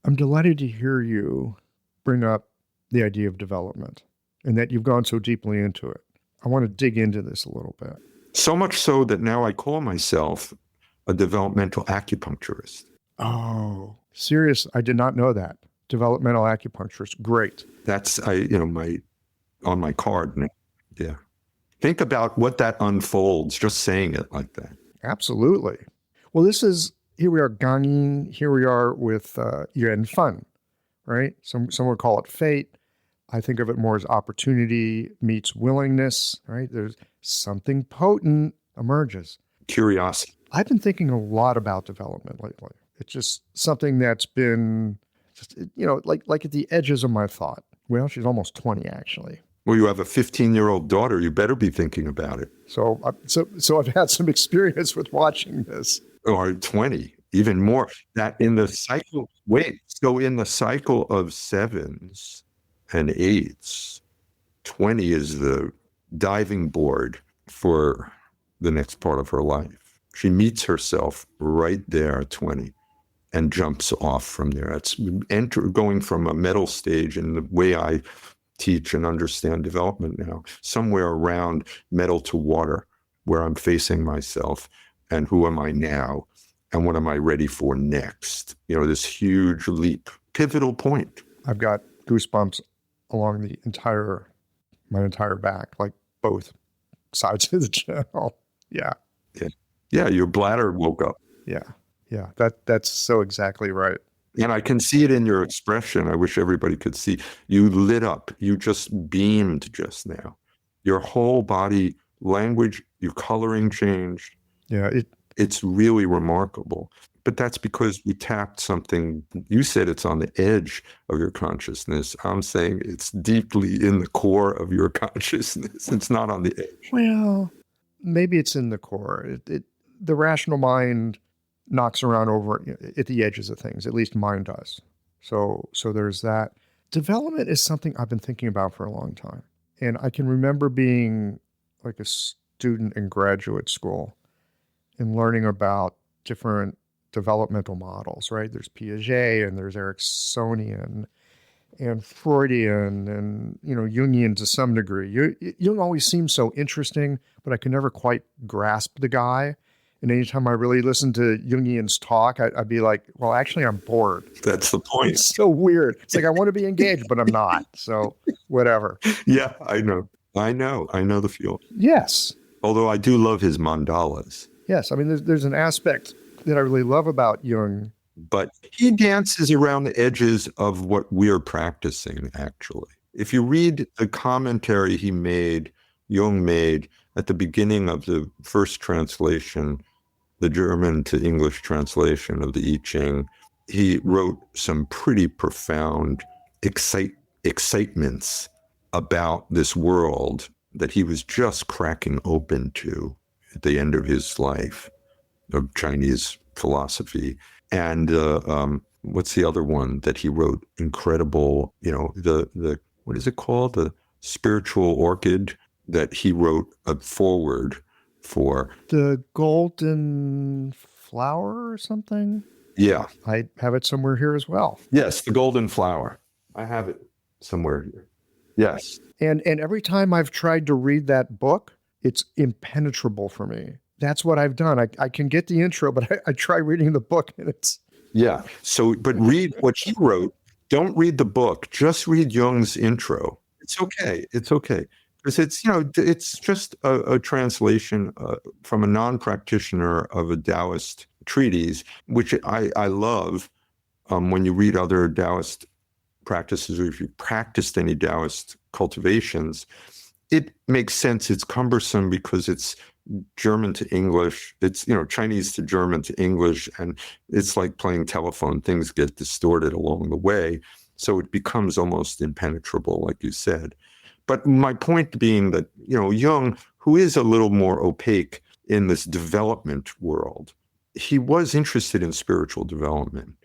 I'm delighted to hear you bring up the idea of development and that you've gone so deeply into it. I want to dig into this a little bit. So much so that now I call myself a developmental acupuncturist. Oh, serious. I did not know that. Developmental acupuncturist. Great. That's on my card now. Yeah. Think about what that unfolds, just saying it like that. Absolutely. Well, here we are ganging, here we are with yuan fun, right? Some would call it fate. I think of it more as opportunity meets willingness, right? There's something potent emerges. Curiosity. I've been thinking a lot about development lately. It's just something that's been just, like at the edges of my thought. Well, she's almost 20, actually. Well, you have a 15-year-old daughter. You better be thinking about it. So I've had some experience with watching this. Or 20, even more. That in the cycle, in the cycle of 7s and 8s, 20 is the diving board for the next part of her life. She meets herself right there at 20. and jumps off from there. It's going from a metal stage in the way I teach and understand development now, somewhere around metal to water, where I'm facing myself and who am I now and what am I ready for next? This huge leap, pivotal point. I've got goosebumps along my entire back, like both sides of the channel. Yeah. Yeah, your bladder woke up. Yeah. That's so exactly right. And I can see it in your expression. I wish everybody could see. You lit up. You just beamed just now. Your whole body language, your coloring changed. Yeah. It's really remarkable. But that's because we tapped something. You said it's on the edge of your consciousness. I'm saying it's deeply in the core of your consciousness. It's not on the edge. Well, maybe it's in the core. The rational mind knocks around over at the edges of things. At least mine does. So there's that. Development is something I've been thinking about for a long time. And I can remember being like a student in graduate school and learning about different developmental models, right? There's Piaget and there's Ericksonian and Freudian and, Jungian to some degree. Jung always seemed so interesting, but I could never quite grasp the guy. And anytime I really listened to Jungian's talk, I'd be like, well, actually, I'm bored. That's the point. It's so weird. It's like I want to be engaged, but I'm not. So whatever. Yeah, I know the feel. Yes. Although I do love his mandalas. Yes. I mean, there's an aspect that I really love about Jung. But he dances around the edges of what we're practicing, actually. If you read the commentary Jung made at the beginning of the first translation, the German to English translation of the I Ching, he wrote some pretty profound excitements about this world that he was just cracking open to at the end of his life, of Chinese philosophy. And what's the other one that he wrote? Incredible, the what is it called? The Spiritual Orchid, that he wrote a foreword for. The Golden Flower or something? Yeah. I have it somewhere here as well. Yes, The Golden Flower. I have it somewhere here. Yes. And every time I've tried to read that book, it's impenetrable for me. That's what I've done. I can get the intro, but I try reading the book and it's... Yeah. So, but read what he wrote. Don't read the book. Just read Jung's intro. It's okay. Because it's just a translation from a non-practitioner of a Taoist treatise, which I love when you read other Taoist practices, or if you practiced any Taoist cultivations, it makes sense. It's cumbersome because it's German to English. It's, Chinese to German to English, and it's like playing telephone. Things get distorted along the way. So it becomes almost impenetrable, like you said. But my point being that, Jung, who is a little more opaque in this development world, he was interested in spiritual development.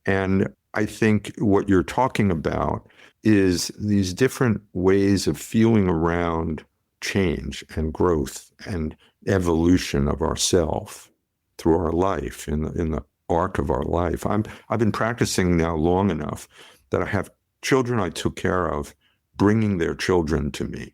And I think what you're talking about is these different ways of feeling around change and growth and evolution of ourself through our life, in the arc of our life. I've been practicing now long enough that I have children I took care of bringing their children to me.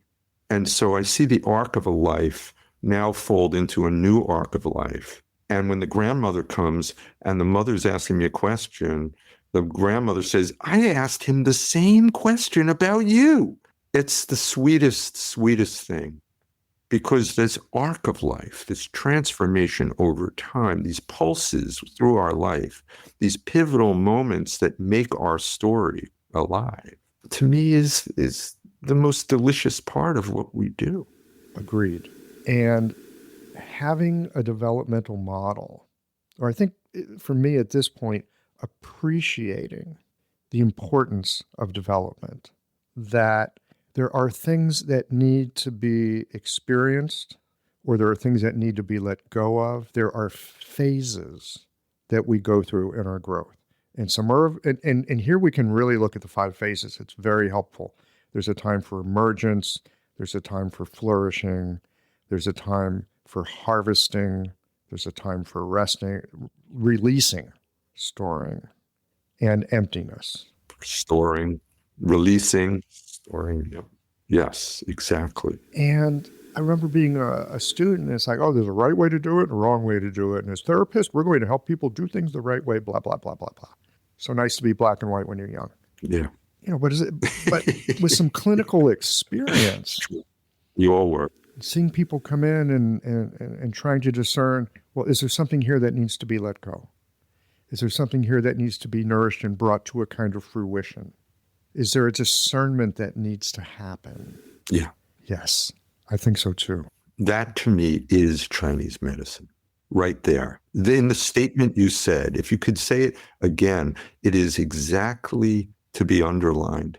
And so I see the arc of a life now fold into a new arc of life. And when the grandmother comes and the mother's asking me a question, the grandmother says, I asked him the same question about you. It's the sweetest, sweetest thing. Because this arc of life, this transformation over time, these pulses through our life, these pivotal moments that make our story alive, to me is the most delicious part of what we do. Agreed. And having a developmental model, or I think for me at this point, appreciating the importance of development, that there are things that need to be experienced, or there are things that need to be let go of. There are phases that we go through in our growth. And and here we can really look at the 5 phases. It's very helpful. There's a time for emergence. There's a time for flourishing. There's a time for harvesting. There's a time for resting, releasing. storing, and emptiness. Storing, releasing, storing. Yep. Yes, exactly. And I remember being a student, and it's like, oh, there's a right way to do it and a wrong way to do it. And as therapists, we're going to help people do things the right way, blah, blah, blah, blah, blah. So nice to be black and white when you're young. Yeah. But with some clinical experience, You all were. seeing people come in and trying to discern, well, is there something here that needs to be let go? Is there something here that needs to be nourished and brought to a kind of fruition? Is there a discernment that needs to happen? Yeah. Yes, I think so too. That to me is Chinese medicine right there. In the statement you said, if you could say it again, it is exactly to be underlined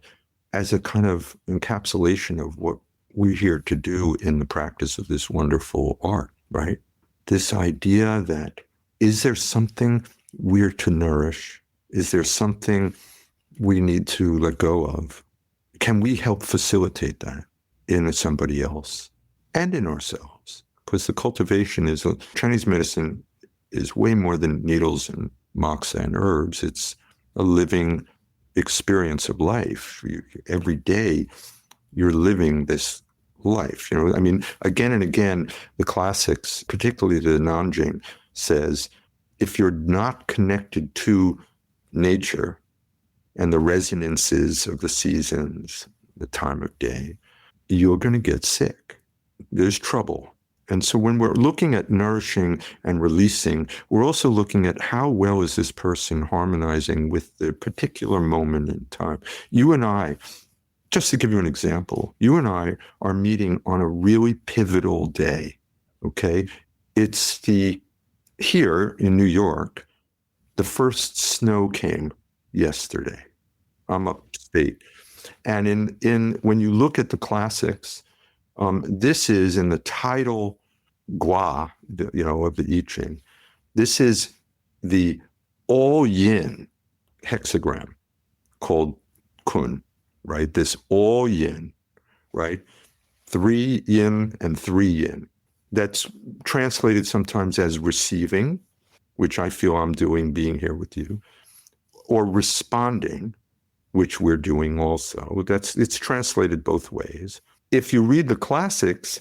as a kind of encapsulation of what we're here to do in the practice of this wonderful art, right? This idea that, is there something we're to nourish? Is there something we need to let go of? Can we help facilitate that in somebody else and in ourselves? Because the cultivation is, Chinese medicine is way more than needles and moxa and herbs. It's a living experience of life. Every day you're living this life. Again and again, the classics, particularly the Nanjing, says, if you're not connected to nature and the resonances of the seasons, the time of day, you're going to get sick. There's trouble. And so when we're looking at nourishing and releasing, we're also looking at how well is this person harmonizing with the particular moment in time. You and I, just to give you an example, you and I are meeting on a really pivotal day, okay? It's here in New York, the first snow came yesterday. I'm upstate. And when you look at the classics, this is in the tidal gua, of the I Ching. This is the all yin hexagram called kun, right? This all yin, right? 3 yin and 3 yin. That's translated sometimes as receiving, which I feel I'm doing being here with you, or responding, which we're doing also. It's translated both ways. If you read the classics,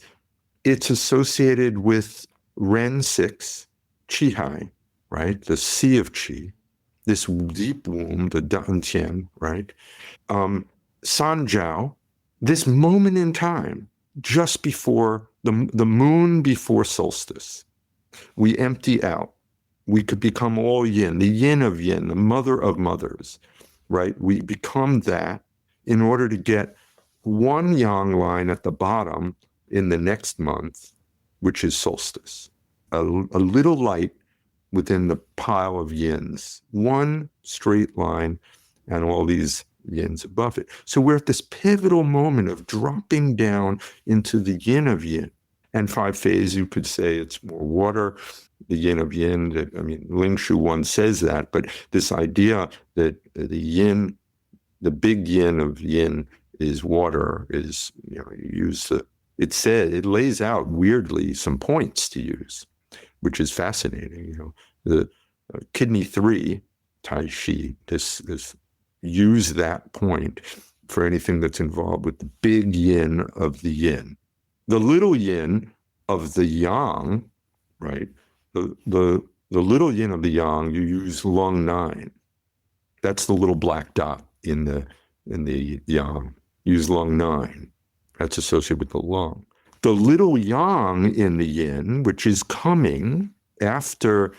it's associated with Ren 6, Qi Hai, right? The sea of Qi, this deep womb, the Dan Tian, right? San Jiao, this moment in time, just before the moon before solstice, we empty out. We could become all yin, the yin of yin, the mother of mothers, right? We become that in order to get one yang line at the bottom in the next month, which is solstice. A little light within the pile of yins, one straight line and all these yins above it. So we're at this pivotal moment of dropping down into the yin of yin. And 5 phase, you could say it's more water, the yin of yin. Ling Shu Wan says that, but this idea that the yin, the big yin of yin is water, is, it lays out weirdly some points to use, which is fascinating. The kidney 3, Tai Chi, this use that point for anything that's involved with the big yin of the yin. The little yin of the yang, right? The little yin of the yang, you use lung 9. That's the little black dot in the yang. Use lung 9. That's associated with the lung. The little yang in the yin, which is coming after,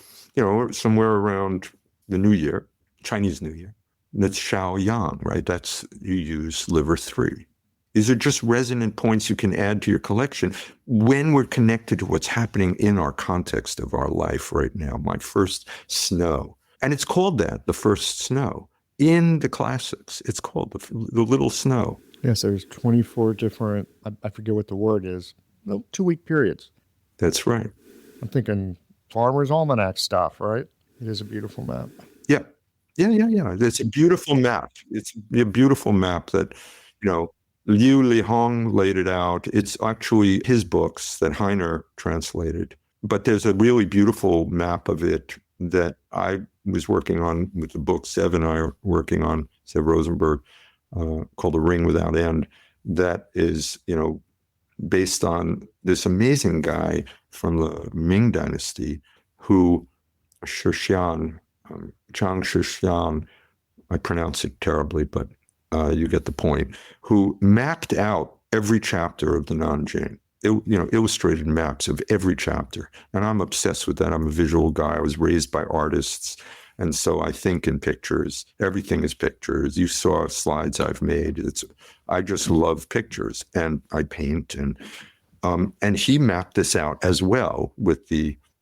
somewhere around the New Year, Chinese New Year, that's Shao Yang, right? That's, you use liver 3. These are just resonant points you can add to your collection when we're connected to what's happening in our context of our life right now. My first snow. And it's called that, the first snow. In the classics, it's called the little snow. Yes, there's 24 different, I forget what the word is, 2-week periods. That's right. I'm thinking Farmer's Almanac stuff, right? It is a beautiful map. Yeah. It's a beautiful map. It's a beautiful map that, Liu Lihong laid it out. It's actually his books that Heiner translated. But there's a really beautiful map of it that I was working on with the book Sev and I are working on, Sev Rosenberg, called A Ring Without End, that is, based on this amazing guy from the Ming Dynasty who, Shushan, Zhang Shushan, I pronounce it terribly, but you get the point, who mapped out every chapter of the Nanjing, illustrated maps of every chapter. And I'm obsessed with that. I'm a visual guy. I was raised by artists. And so I think in pictures. Everything is pictures. You saw slides I've made. I just love pictures, and I paint. And he mapped this out as well with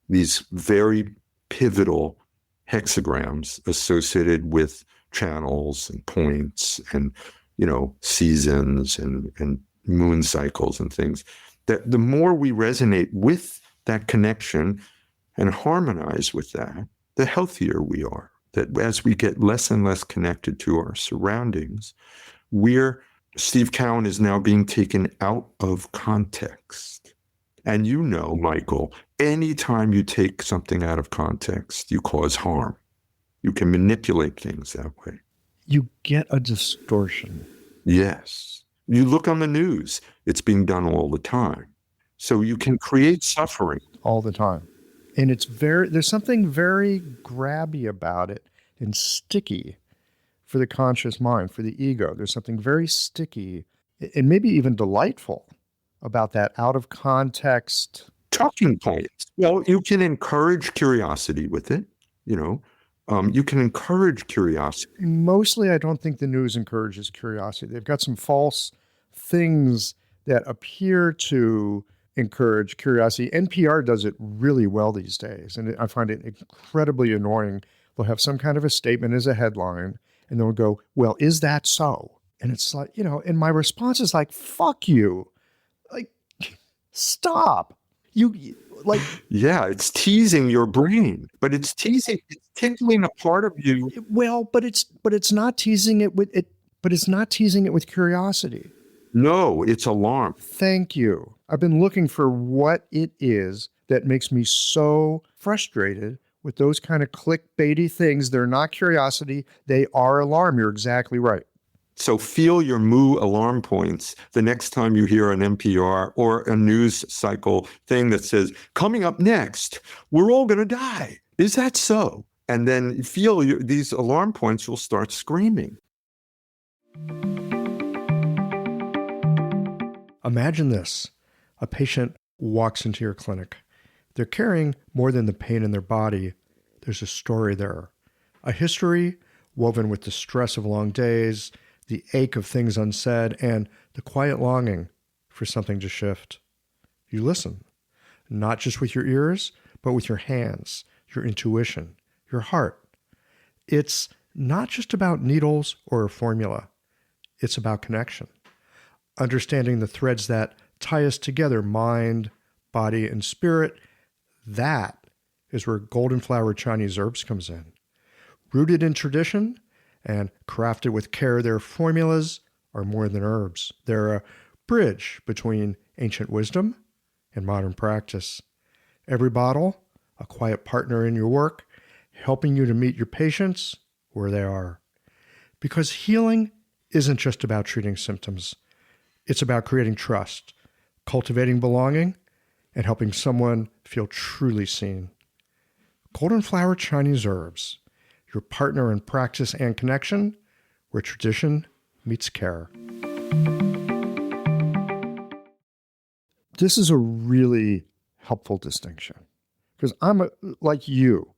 these very pivotal hexagrams associated with channels and points and, seasons and moon cycles and things. That the more we resonate with that connection and harmonize with that, the healthier we are. That as we get less and less connected to our surroundings, Steve Cowan is now being taken out of context. And Michael, anytime you take something out of context, you cause harm. You can manipulate things that way. You get a distortion. Yes. You look on the news, it's being done all the time. So you can create suffering. All the time. And there's something very grabby about it and sticky for the conscious mind, for the ego. There's something very sticky and maybe even delightful about that out of context talking points. Well, you can encourage curiosity with it, you can encourage curiosity. Mostly, I don't think the news encourages curiosity. They've got some false things that appear to encourage curiosity. NPR does it really well these days, and I find it incredibly annoying. They'll have some kind of a statement as a headline, and they'll go, well, is that so? And it's like, and my response is like, fuck you. Like, stop. Yeah, it's teasing your brain, but it's tickling a part of you. Well, but it's not teasing it with it, but it's not teasing it with curiosity. No, it's alarm. Thank you. I've been looking for what it is that makes me so frustrated with those kind of clickbaity things. They're not curiosity. They are alarm. You're exactly right. So feel your moo alarm points the next time you hear an NPR or a news cycle thing that says, coming up next, we're all going to die. Is that so? And then feel these alarm points, you'll start screaming. Imagine this. A patient walks into your clinic. They're carrying more than the pain in their body. There's a story there. A history woven with the stress of long days, the ache of things unsaid, and the quiet longing for something to shift. You listen, not just with your ears, but with your hands, your intuition, your heart. It's not just about needles or a formula. It's about connection, understanding the threads that tie us together, mind, body, and spirit. That is where golden flower Chinese herbs comes in. Rooted in tradition and crafted with care, their formulas are more than herbs. They're a bridge between ancient wisdom and modern practice. Every bottle, a quiet partner in your work, helping you to meet your patients where they are. Because healing isn't just about treating symptoms. It's about creating trust, cultivating belonging, and helping someone feel truly seen. Golden Flower Chinese Herbs, your partner in practice and connection, where tradition meets care. This is a really helpful distinction because like you,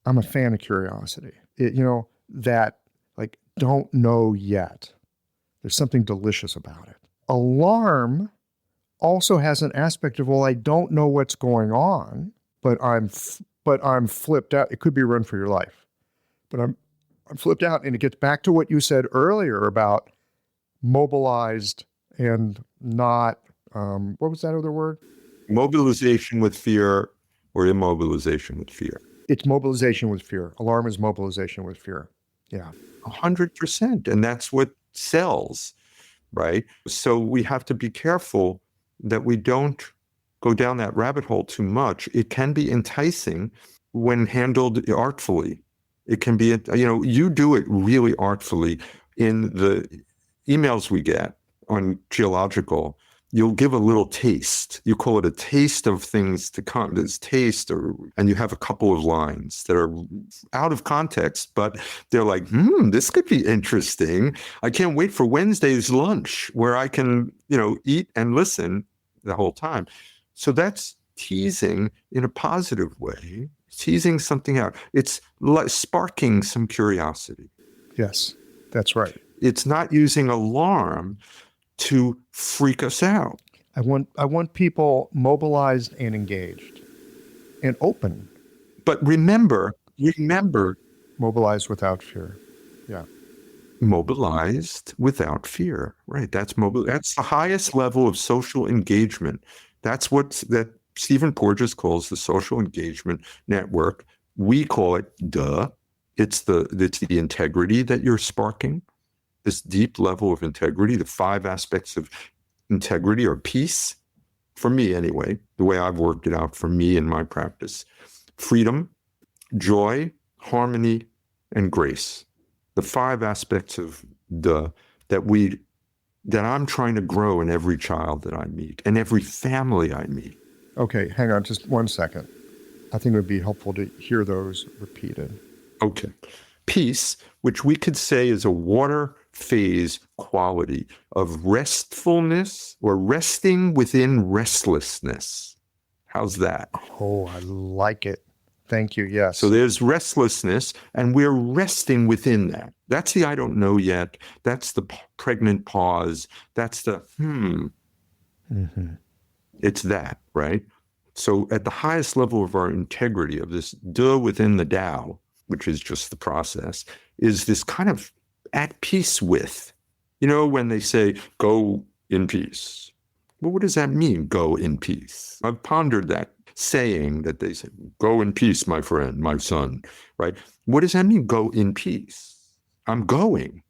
I'm a fan of curiosity. That don't know yet. There's something delicious about it. Alarm also has an aspect of, well, I don't know what's going on, but I'm flipped out. It could be run for your life, but I'm flipped out. And it gets back to what you said earlier about mobilized and not, what was that other word? Mobilization with fear or immobilization with fear. It's mobilization with fear. Alarm is mobilization with fear. Yeah. 100%. And that's what sells, right? So we have to be careful that we don't go down that rabbit hole too much. It can be enticing when handled artfully. It can be, you do it really artfully in the emails we get on Geological. You'll give a little taste. You call it a taste of things to come. This taste, and you have a couple of lines that are out of context, but they're like, this could be interesting. I can't wait for Wednesday's lunch where I can, eat and listen the whole time. So that's teasing in a positive way, teasing something out. It's like sparking some curiosity. Yes, that's right. It's not using alarm to freak us out. I want people mobilized and engaged and open. But remember, mobilized without fear. Yeah. Mobilized without fear. Right. That's the highest level of social engagement. That's that Stephen Porges calls the social engagement network. We call it It's the integrity that you're sparking. This deep level of integrity. The 5 aspects of integrity are peace, for me anyway, the way I've worked it out for me in my practice. Freedom, joy, harmony, and grace. The 5 aspects of that I'm trying to grow in every child that I meet and every family I meet. Okay, hang on just one second. I think it would be helpful to hear those repeated. Okay. Peace, which we could say is a water phase quality of restfulness or resting within restlessness. How's that? Oh, I like it. Thank you. Yes. So there's restlessness, and we're resting within that. That's the I don't know yet. That's the pregnant pause. That's the Mm-hmm. It's that, right? So at the highest level of our integrity, of this within the Tao, which is just the process, is this kind of at peace with. When they say, go in peace. Well, what does that mean, go in peace? I've pondered that saying that they say, go in peace, my friend, my son, right? What does that mean, go in peace? I'm going.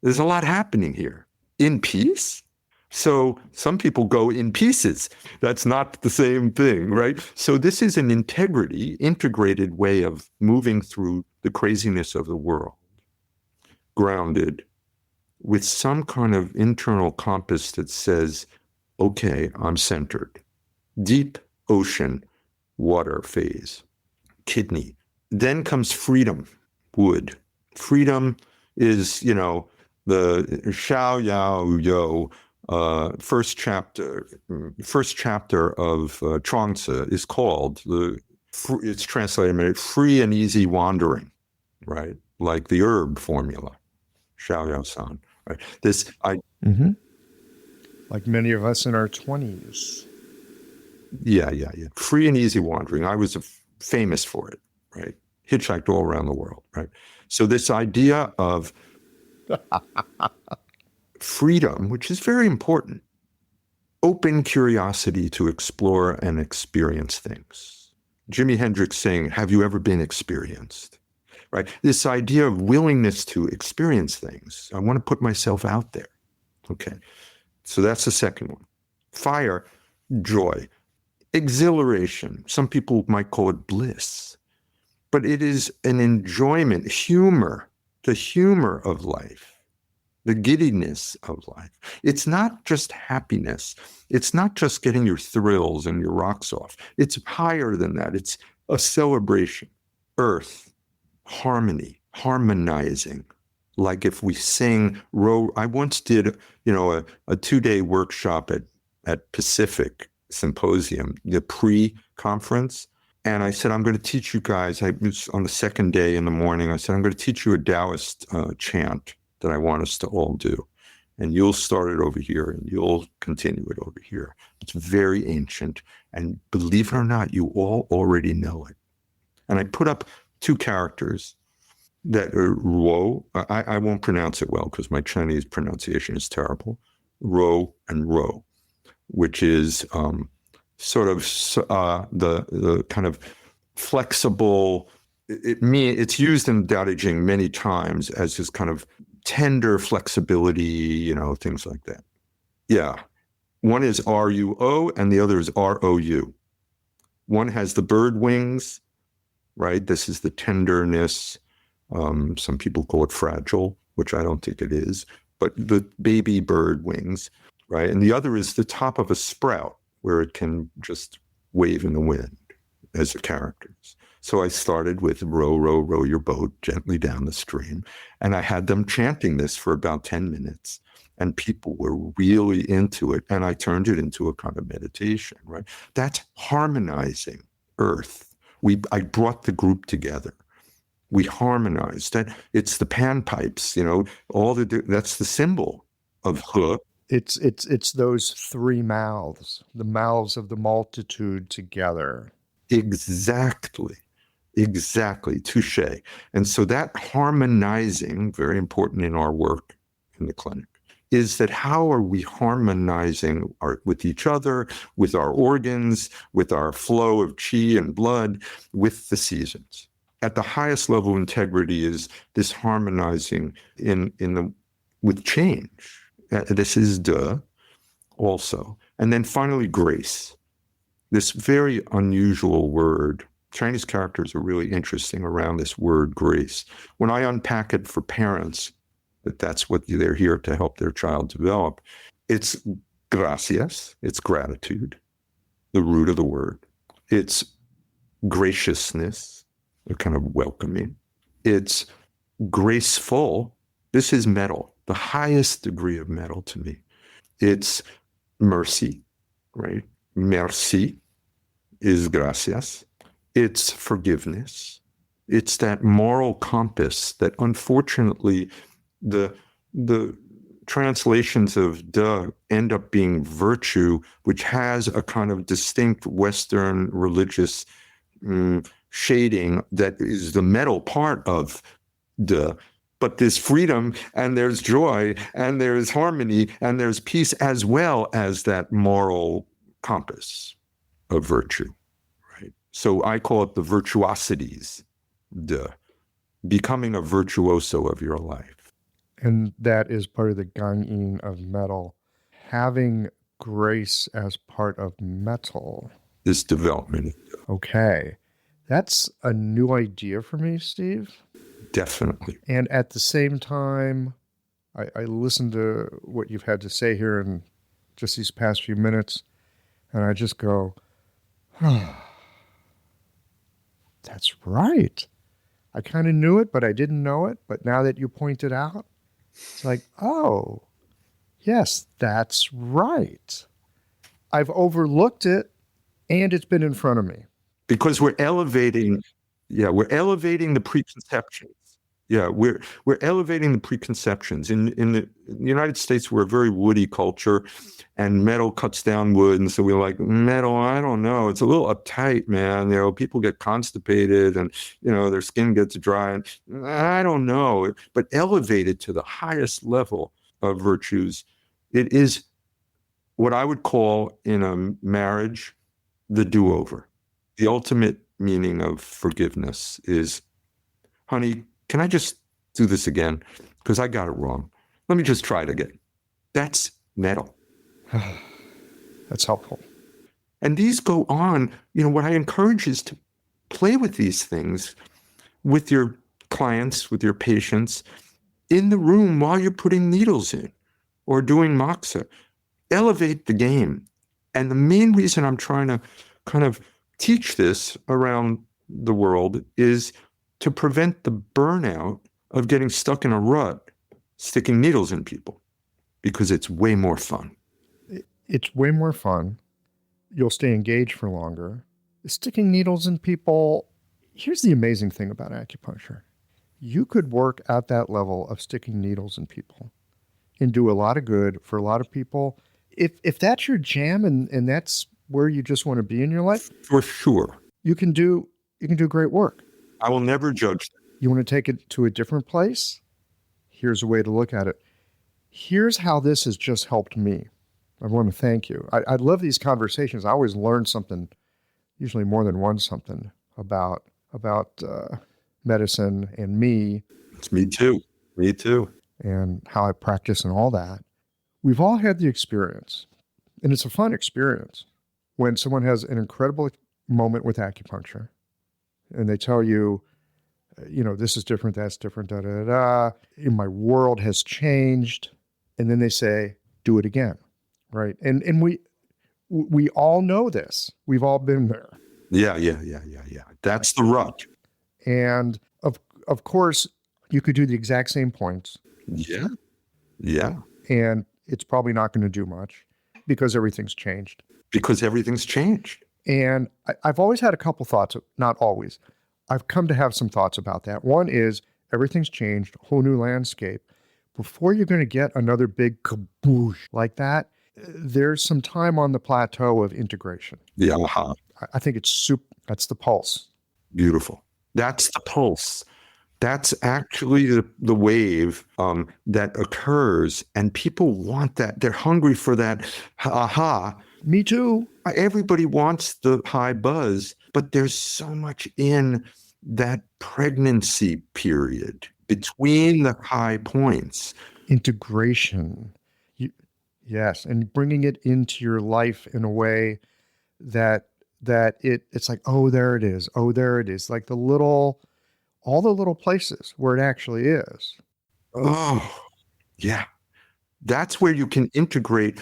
There's a lot happening here. In peace? So some people go in pieces. That's not the same thing, right? So this is an integrated way of moving through the craziness of the world, grounded with some kind of internal compass that says, okay, I'm centered. Deep ocean, water phase, kidney. Then comes freedom, wood. Freedom is, the Xiao Yao Yo, first chapter of Chuang-Tzu is called, it's translated, free and easy wandering, right? Like the herb formula, Xiao Yao San, right? Like many of us in our 20s. Yeah. Free and easy wandering. I was famous for it, right? Hitchhiked all around the world, right? So this idea of freedom, which is very important, open curiosity to explore and experience things. Jimi Hendrix saying, have you ever been experienced? Right? This idea of willingness to experience things. I want to put myself out there. Okay. So that's the second one. Fire, joy, exhilaration. Some people might call it bliss, but it is an enjoyment, humor, the humor of life, the giddiness of life. It's not just happiness. It's not just getting your thrills and your rocks off. It's higher than that. It's a celebration. Earth, harmony, harmonizing. Like if we sing, I once did, a 2-day workshop at Pacific Symposium, the pre-conference. And I said, I'm going to teach you guys, on the second day in the morning, I said, I'm going to teach you a Taoist chant that I want us to all do. And you'll start it over here and you'll continue it over here. It's very ancient. And believe it or not, you all already know it. And I put up 2 characters that are Ro. I won't pronounce it well because my Chinese pronunciation is terrible. Ro and Ro, which is sort of the kind of flexible. It's used in Tao Te Ching many times as this kind of tender flexibility, things like that. Yeah. One is R-U-O and the other is R-O-U. One has the bird wings right? This is the tenderness. Some people call it fragile, which I don't think it is, but the baby bird wings, right? And the other is the top of a sprout where it can just wave in the wind as the characters. So I started with row, row, row your boat gently down the stream. And I had them chanting this for about 10 minutes. And people were really into it. And I turned it into a kind of meditation, right? That's harmonizing Earth. I brought the group together. We harmonized. That it's the panpipes, that's the symbol of He. It's those three mouths, the mouths of the multitude together. Exactly. Touche. And so that harmonizing, very important in our work in the clinic, is that how are we harmonizing with each other, with our organs, with our flow of qi and blood, with the seasons. At the highest level of integrity is this harmonizing with change. This is De also. And then finally, grace. This very unusual word. Chinese characters are really interesting around this word grace. When I unpack it for parents, that's what they're here to help their child develop, it's gracias, it's gratitude, the root of the word. It's graciousness, a kind of welcoming. It's graceful. This is metal, the highest degree of metal to me. It's mercy, right? Merci is gracias. It's forgiveness. It's that moral compass that unfortunately the translations of De end up being virtue, which has a kind of distinct Western religious shading that is the metal part of De. But there's freedom and there's joy and there's harmony and there's peace as well as that moral compass of virtue, right? So I call it the virtuosities, becoming a virtuoso of your life. And that is part of the gang yin of metal. Having grace as part of metal. This development. Okay. That's a new idea for me, Steve. Definitely. And at the same time, I listened to what you've had to say here in just these past few minutes, and I just go, that's right. I kind of knew it, but I didn't know it. But now that you point it out, it's like, oh, yes, that's right. I've overlooked it, and it's been in front of me. Because we're elevating the preconceptions. Yeah, we're elevating the preconceptions. In the United States, we're a very woody culture, and metal cuts down wood, and so we're like, metal, I don't know, it's a little uptight, man. People get constipated, and their skin gets dry, and I don't know. But elevated to the highest level of virtues, it is what I would call in a marriage the do-over. The ultimate meaning of forgiveness is, honey, can I just do this again? Because I got it wrong. Let me just try it again. That's metal. That's helpful. And these go on. What I encourage is to play with these things with your clients, with your patients, in the room while you're putting needles in or doing moxa. Elevate the game. And the main reason I'm trying to kind of teach this around the world is to prevent the burnout of getting stuck in a rut, sticking needles in people, because it's way more fun. It's way more fun. You'll stay engaged for longer. Sticking needles in people, here's the amazing thing about acupuncture. You could work at that level of sticking needles in people and do a lot of good for a lot of people. If that's your jam and that's where you just want to be in your life, for sure, you can do great work. I will never judge that. You want to take it to a different place? Here's a way to look at it. Here's how this has just helped me. I want to thank you. I love these conversations. I always learn something, usually more than one something, about medicine and me. It's me too. Me too. And how I practice and all that. We've all had the experience, and it's a fun experience, when someone has an incredible moment with acupuncture. and they tell you, this is different, that's different, da da da. My world has changed, and then they say, do it again, right? And we all know this. We've all been there. Yeah. That's the rut. And of course, you could do the exact same points. Yeah. And it's probably not going to do much because everything's changed. Because everything's changed. And I've always had a couple thoughts, not always. I've come to have some thoughts about that. One is everything's changed, whole new landscape. Before you're going to get another big kaboosh like that, there's some time on the plateau of integration. The aha. I think that's the pulse. Beautiful. That's the pulse. That's actually the wave that occurs, and people want that. They're hungry for that aha. Me too. Everybody wants the high buzz, but there's so much in that pregnancy period between the high points. Integration. Yes, and bringing it into your life in a way that it's like, oh, there it is. Oh, there it is. Like all the little places where it actually is. Oh, yeah. That's where you can integrate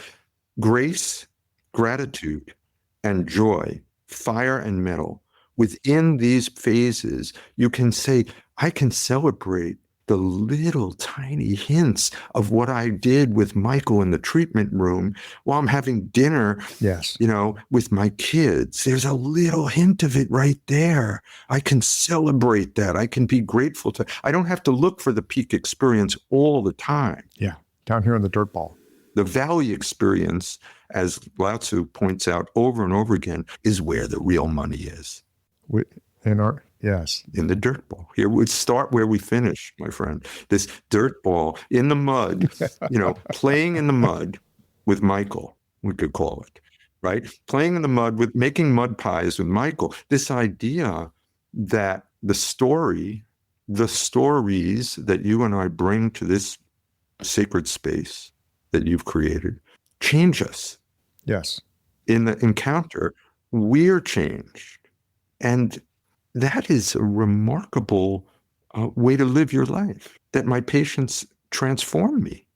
grace, gratitude, and joy, fire and metal. Within these phases, you can say, I can celebrate the little tiny hints of what I did with Michael in the treatment room while I'm having dinner, yes, with my kids. There's a little hint of it right there. I can celebrate that. I can be grateful to. I don't have to look for the peak experience all the time. Yeah, down here on the dirt ball. The valley experience, as Lao Tzu points out over and over again, is where the real money is. Yes. In the dirt ball. Here we start where we finish, my friend. This dirt ball in the mud, playing in the mud with Michael, we could call it, right? Playing in the mud with making mud pies with Michael. This idea that the stories that you and I bring to this sacred space that you've created change us. Yes. In the encounter, we're changed. And that is a remarkable way to live your life, that my patients transform me.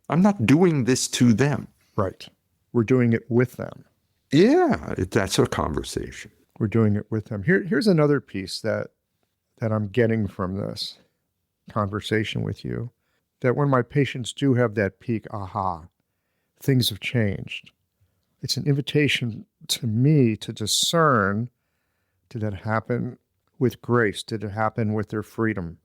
I'm not doing this to them. Right. We're doing it with them. Yeah, that's a conversation. We're doing it with them. Here's another piece that I'm getting from this conversation with you, that when my patients do have that peak aha, things have changed. It's an invitation to me to discern, did that happen with grace? Did it happen with their freedom?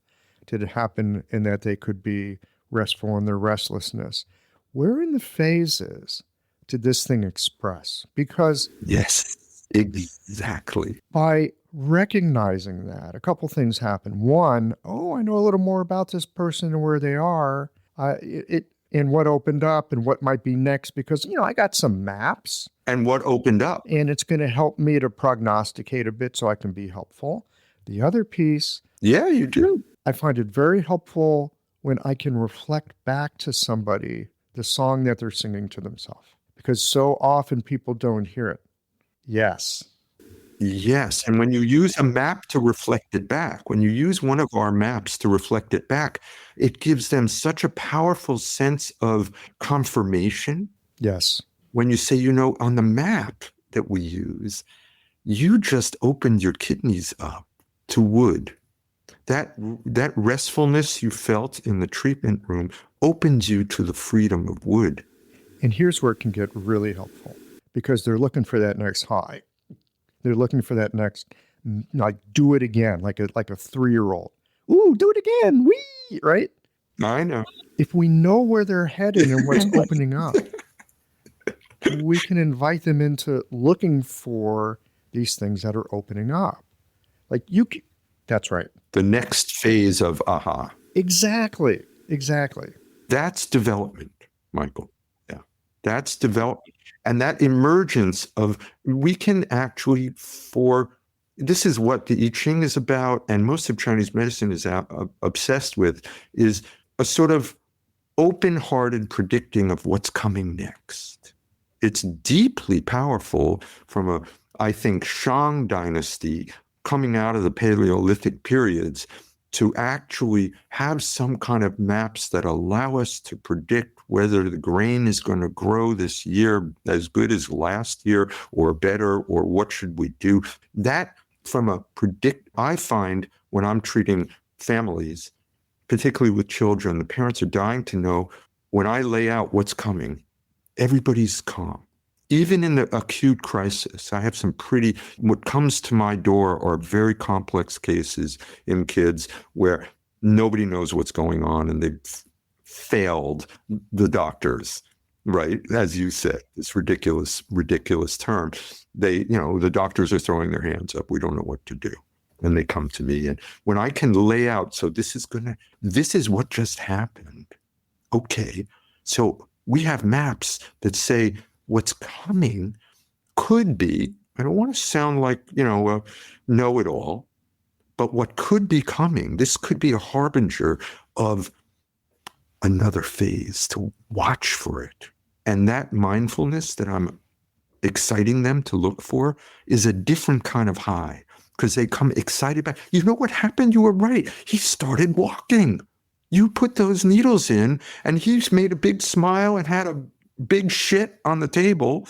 Did it happen in that they could be restful in their restlessness? Where in the phases did this thing express? Because yes, exactly. By recognizing that, a couple things happen. One, I know a little more about this person and where they are, and what opened up and what might be next, because, I got some maps. And what opened up. And it's going to help me to prognosticate a bit so I can be helpful. The other piece. Yeah, you do. I find it very helpful when I can reflect back to somebody the song that they're singing to themselves, because so often people don't hear it. Yes. Yes. And when you use a map to reflect it back, when you use one of our maps to reflect it back, it gives them such a powerful sense of confirmation. Yes. When you say, on the map that we use, you just opened your kidneys up to wood. That restfulness you felt in the treatment room opens you to the freedom of wood. And here's where it can get really helpful, because they're looking for that next high. They're looking for that next, do it again, like a 3-year-old. Ooh, do it again, wee, right? I know. If we know where they're headed and what's opening up, we can invite them into looking for these things that are opening up. That's right. The next phase of aha. Exactly. That's development, Michael. Yeah, that's development. And that emergence of, we can actually, this is what the I Ching is about, and most of Chinese medicine is obsessed with, is a sort of open-hearted predicting of what's coming next. It's deeply powerful from I think, Shang dynasty coming out of the Paleolithic periods to actually have some kind of maps that allow us to predict whether the grain is going to grow this year as good as last year or better, or what should we do. That I find when I'm treating families, particularly with children, the parents are dying to know when I lay out what's coming, everybody's calm. Even in the acute crisis, I have what comes to my door are very complex cases in kids where nobody knows what's going on and they've failed the doctors, right? As you said, this ridiculous term. The doctors are throwing their hands up. We don't know what to do. And they come to me. And when I can lay out, so this is what just happened. Okay. So we have maps that say, what's coming could be, I don't want to sound like, a know-it-all, but what could be coming, this could be a harbinger of another phase, to watch for it. And that mindfulness that I'm exciting them to look for is a different kind of high, because they come excited back. You know what happened? You were right. He started walking. You put those needles in and he's made a big smile and had a big shit on the table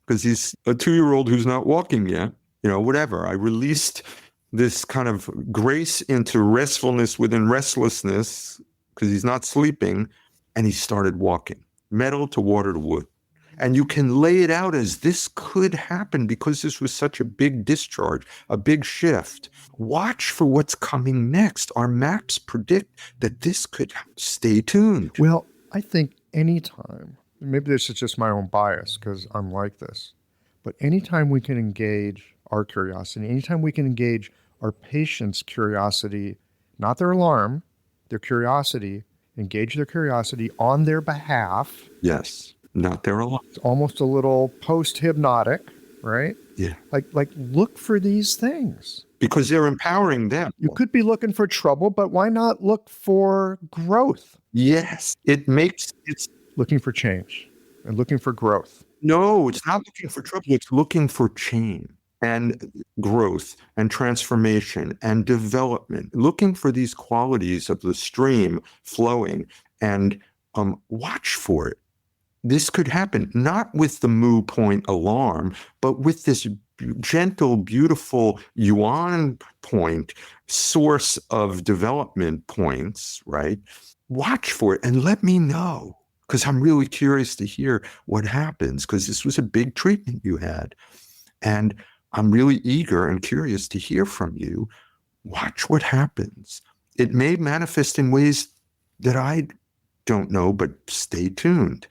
because he's a 2-year-old who's not walking yet, whatever. I released this kind of grace into restfulness within restlessness because he's not sleeping, and he started walking. Metal to water to wood. And you can lay it out as this could happen because this was such a big discharge, a big shift. Watch for what's coming next. Our maps predict that this could stay tuned. Well, I think anytime, maybe this is just my own bias because I'm like this, but anytime we can engage our curiosity, anytime we can engage our patients' curiosity, not their alarm, their curiosity, engage their curiosity on their behalf. Yes, not their alarm. It's almost a little post-hypnotic, right? Yeah. Like look for these things. Because they're empowering them. You could be looking for trouble, but why not look for growth? Yes, it's looking for change and looking for growth. No, it's not looking for trouble. It's looking for change and growth and transformation and development, looking for these qualities of the stream flowing, and watch for it. This could happen, not with the moo point alarm, but with this gentle, beautiful yuan point, source of development points, right? Watch for it and let me know, because I'm really curious to hear what happens, because this was a big treatment you had. And I'm really eager and curious to hear from you. Watch what happens. It may manifest in ways that I don't know, but stay tuned.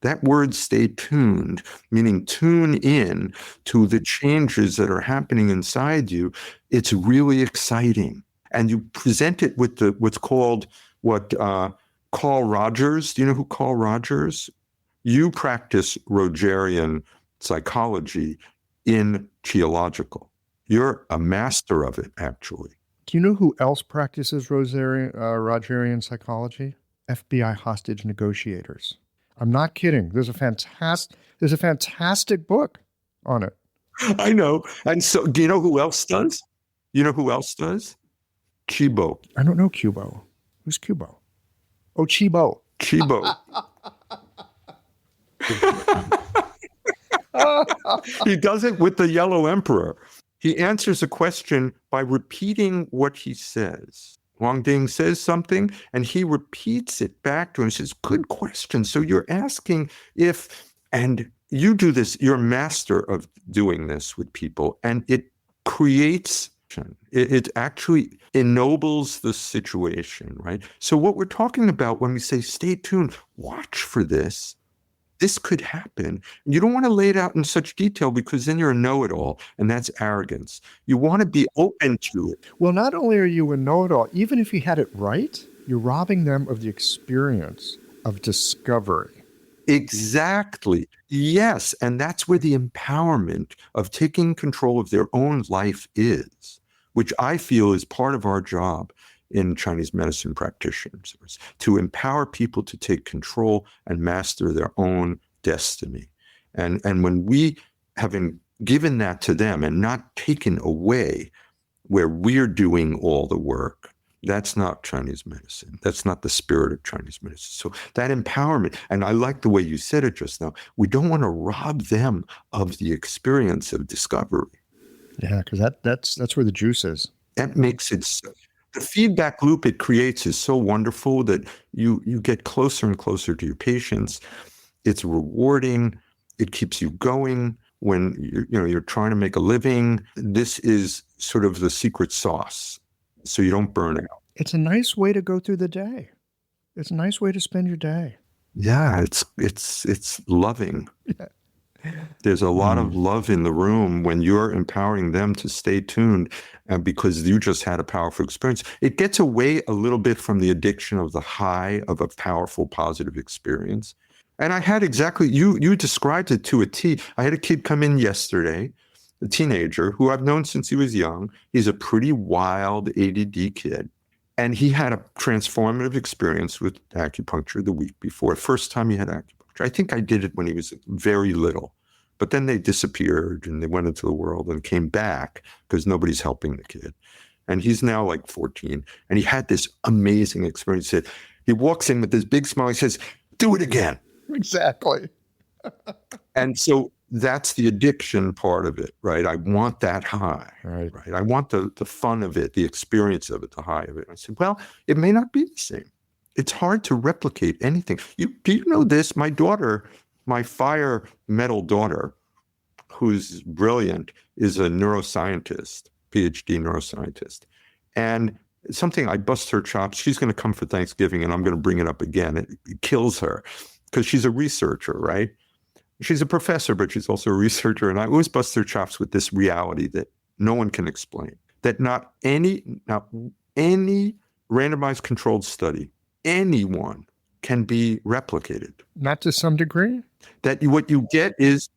That word stay tuned, meaning tune in to the changes that are happening inside you. It's really exciting. And you present it with what's called Carl Rogers. Do you know who Carl Rogers? You practice Rogerian psychology in Qiological. You're a master of it, actually. Do you know who else practices Rogerian psychology? FBI hostage negotiators. I'm not kidding. There's a fantastic book on it. I know. And so, do you know who else does? Chibo. I don't know Cubo. Who's Cubo? Oh, Chibo. Chibo. He does it with the Yellow Emperor. He answers a question by repeating what he says. Wang Ding says something, and he repeats it back to him. He says, good question. So you're asking if, and you do this, you're a master of doing this with people, and it creates, it actually ennobles the situation, right? So what we're talking about when we say stay tuned, watch for this. This could happen. You don't want to lay it out in such detail because then you're a know-it-all, and that's arrogance. You want to be open to it. Well, not only are you a know-it-all, even if you had it right, you're robbing them of the experience of discovery. Exactly. Yes. And that's where the empowerment of taking control of their own life is, which I feel is part of our job in Chinese medicine practitioners, to empower people to take control and master their own destiny. And when we have given that to them and not taken away, where we're doing all the work. That's not Chinese medicine. That's not the spirit of Chinese medicine. So that empowerment, and I like the way you said it just now, we don't want to rob them of the experience of discovery. Yeah, because that's where the juice is. That makes it so, the feedback loop it creates is so wonderful that you get closer and closer to your patients. It's rewarding. It keeps you going when you're trying to make a living. This is sort of the secret sauce, so you don't burn out. It's a nice way to go through the day. It's a nice way to spend your day. Yeah, it's loving. Yeah. There's a lot of love in the room when you're empowering them to stay tuned, because you just had a powerful experience. It gets away a little bit from the addiction of the high of a powerful, positive experience. And I had exactly, you described it to a T. I had a kid come in yesterday, a teenager who I've known since he was young. He's a pretty wild ADD kid. And he had a transformative experience with acupuncture the week before. First time he had acupuncture. I think I did it when he was very little. But then they disappeared and they went into the world and came back because nobody's helping the kid. And he's now like 14. And he had this amazing experience. He walks in with this big smile. He says, "Do it again." Exactly. And so that's the addiction part of it, right? I want that high, Right. I want the fun of it, the experience of it, the high of it. I said, well, it may not be the same. It's hard to replicate anything. Do you know this? My daughter, my fire metal daughter, who's brilliant, is a neuroscientist, PhD neuroscientist. And something, I bust her chops. She's going to come for Thanksgiving and I'm going to bring it up again. It kills her because she's a researcher, right? She's a professor, but she's also a researcher. And I always bust her chops with this reality that no one can explain, that not any randomized controlled study, anyone can be replicated. Not to some degree? That what you get is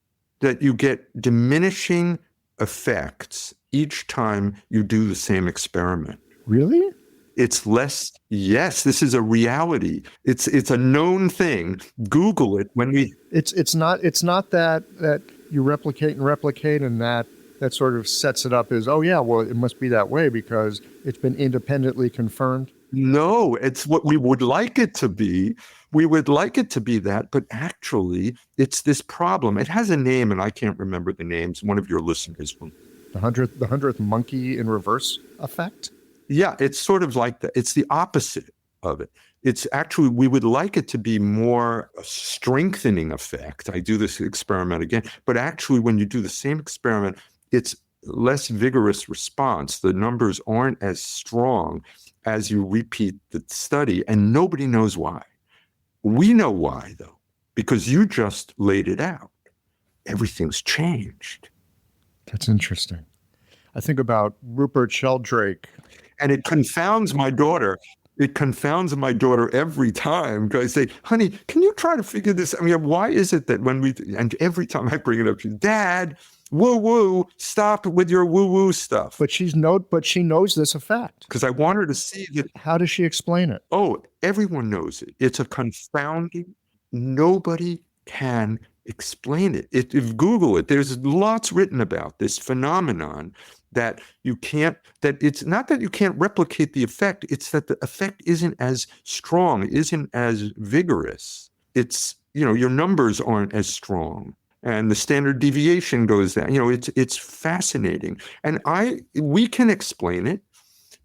that you get diminishing effects each time you do the same experiment. Really? It's less. Yes, this is a reality. It's a known thing. Google it when we. It's not that you replicate and that sort of sets it up as, oh yeah, well it must be that way because it's been independently confirmed. No, it's what we would like it to be. We would like it to be that, but actually it's this problem. It has a name and I can't remember the names. One of your listeners will. The hundredth monkey in reverse effect? Yeah, it's sort of like that. It's the opposite of it. It's actually, we would like it to be more a strengthening effect. I do this experiment again, but actually when you do the same experiment, it's less vigorous response. The numbers aren't as strong as you repeat the study, and nobody knows why. We know why, though, because you just laid it out. Everything's changed. That's interesting. I think about Rupert Sheldrake. And it confounds my daughter. It confounds my daughter every time because I say, honey, can you try to figure this? I mean, why is it that and every time I bring it up, she's, Dad, woo-woo, stop with your woo-woo stuff. But she knows this effect. Because I want her to see that. How does she explain it? Oh, everyone knows it. It's a confounding, nobody can explain it. If Google it, there's lots written about this phenomenon that it's not that you can't replicate the effect, it's that the effect isn't as strong, isn't as vigorous. It's, your numbers aren't as strong and the standard deviation goes down. It's fascinating. And we can explain it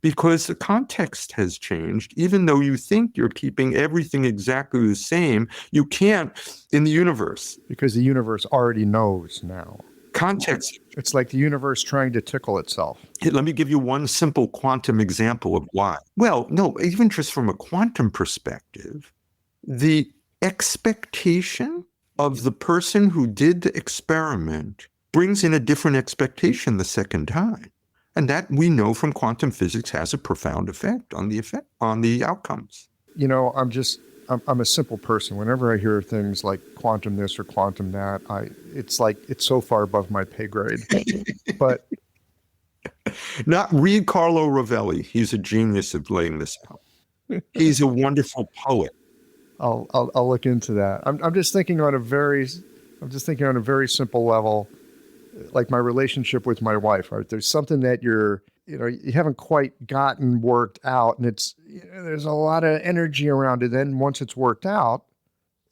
because the context has changed. Even though you think you're keeping everything exactly the same, you can't in the universe. Because the universe already knows now. Context. It's like the universe trying to tickle itself. Let me give you one simple quantum example of why. Well, no, even just from a quantum perspective, the expectation of the person who did the experiment brings in a different expectation the second time. And that we know from quantum physics has a profound effect on the outcomes. I'm a simple person. Whenever I hear things like quantum this or quantum that, it's like it's so far above my pay grade. But not read Carlo Rovelli. He's a genius of laying this out. He's a wonderful poet. I'll look into that. I'm just thinking on a very simple level, like my relationship with my wife. Right? There's something that you're you haven't quite gotten worked out, and there's a lot of energy around it. Then once it's worked out,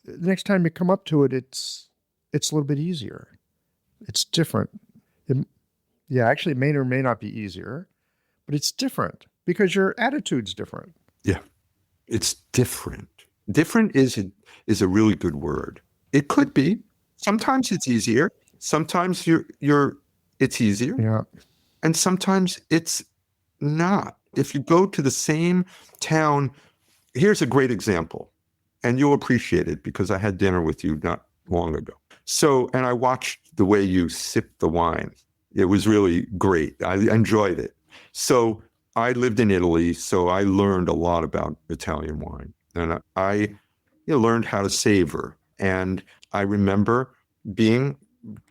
the next time you come up to it, it's a little bit easier. It's different. Actually, it may or may not be easier, but it's different because your attitude's different. Yeah, it's different. Different is a really good word. It could be. Sometimes it's easier. Sometimes it's easier. Yeah. And sometimes it's not. If you go to the same town, here's a great example, and you'll appreciate it because I had dinner with you not long ago. And I watched the way you sipped the wine. It was really great. I enjoyed it. So I lived in Italy, so I learned a lot about Italian wine, and I learned how to savor. And I remember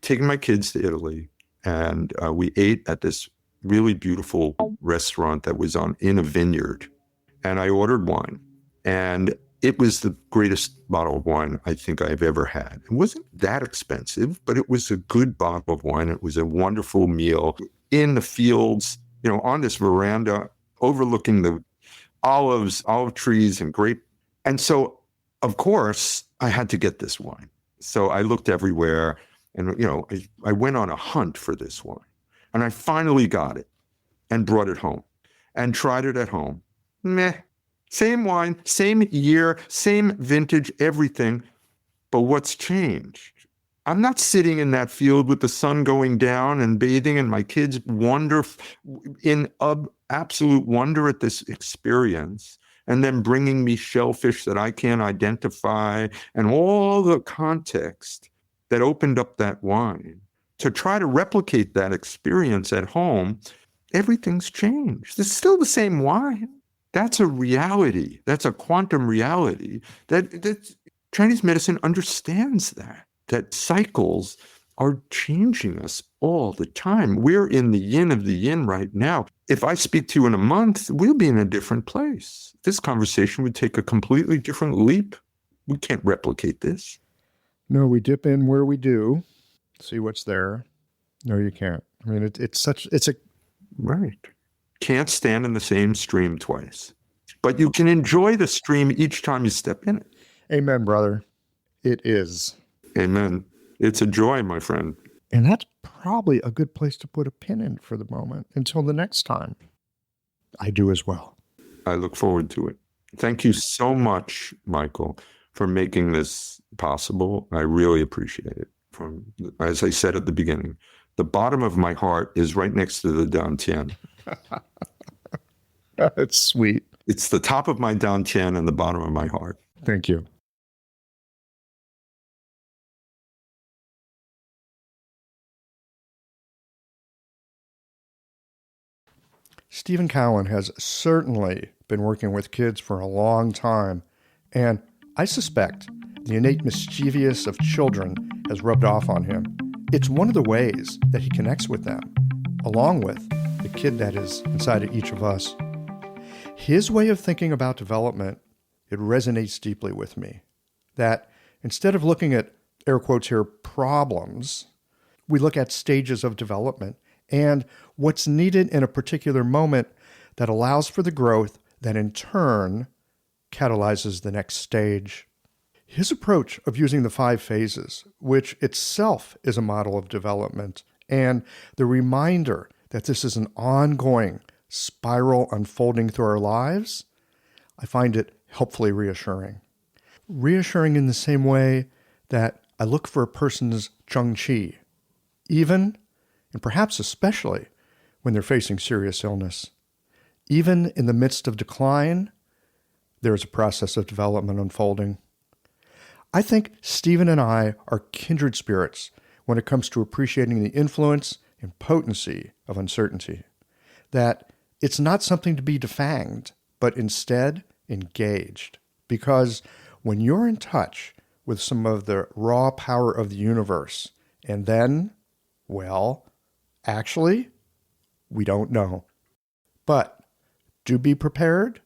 taking my kids to Italy, and we ate at this really beautiful restaurant that was in a vineyard. And I ordered wine, and it was the greatest bottle of wine I think I've ever had. It wasn't that expensive, but it was a good bottle of wine. It was a wonderful meal in the fields, on this veranda overlooking the olive trees and grape. And so, of course, I had to get this wine. So I looked everywhere, and, I went on a hunt for this wine. And I finally got it and brought it home and tried it at home. Meh. Same wine, same year, same vintage, everything. But what's changed? I'm not sitting in that field with the sun going down and bathing, and my kids wonder in absolute wonder at this experience, and then bringing me shellfish that I can't identify and all the context that opened up that wine. To try to replicate that experience at home, everything's changed. It's still the same wine. That's a reality. That's a quantum reality. That Chinese medicine understands that cycles are changing us all the time. We're in the yin of the yin right now. If I speak to you in a month, we'll be in a different place. This conversation would take a completely different leap. We can't replicate this. No, we dip in where we do, see what's there. No, you can't. I mean, it's a... Right. Can't stand in the same stream twice. But you can enjoy the stream each time you step in it. Amen, brother. It is. Amen. It's a joy, my friend. And that's probably a good place to put a pin in for the moment until the next time. I do as well. I look forward to it. Thank you so much, Michael, for making this possible. I really appreciate it. As I said at the beginning, the bottom of my heart is right next to the dantian. That's sweet. It's the top of my dantian and the bottom of my heart. Thank you. Stephen Cowan has certainly been working with kids for a long time, and I suspect the innate mischievous of children has rubbed off on him. It's one of the ways that he connects with them, along with the kid that is inside of each of us. His way of thinking about development, it resonates deeply with me. That instead of looking at, air quotes here, problems, we look at stages of development and what's needed in a particular moment that allows for the growth that in turn catalyzes the next stage. His approach of using the 5 phases, which itself is a model of development, and the reminder that this is an ongoing spiral unfolding through our lives, I find it helpfully reassuring. Reassuring in the same way that I look for a person's Zhengqi, even, and perhaps especially, when they're facing serious illness. Even in the midst of decline, there is a process of development unfolding. I think Stephen and I are kindred spirits when it comes to appreciating the influence and potency of uncertainty. That it's not something to be defanged, but instead engaged. Because when you're in touch with some of the raw power of the universe, and then, well, actually, we don't know. But do be prepared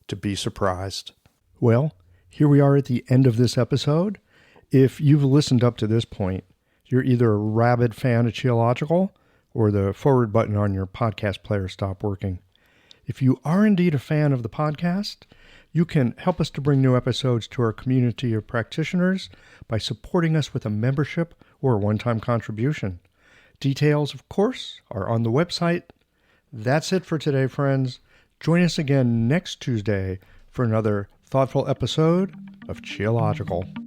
to be surprised. Well, here we are at the end of this episode. If you've listened up to this point, you're either a rabid fan of Qiological or the forward button on your podcast player stop working. If you are indeed a fan of the podcast, you can help us to bring new episodes to our community of practitioners by supporting us with a membership or a one-time contribution. Details, of course, are on the website. That's it for today, friends. Join us again next Tuesday for another thoughtful episode of Qiological.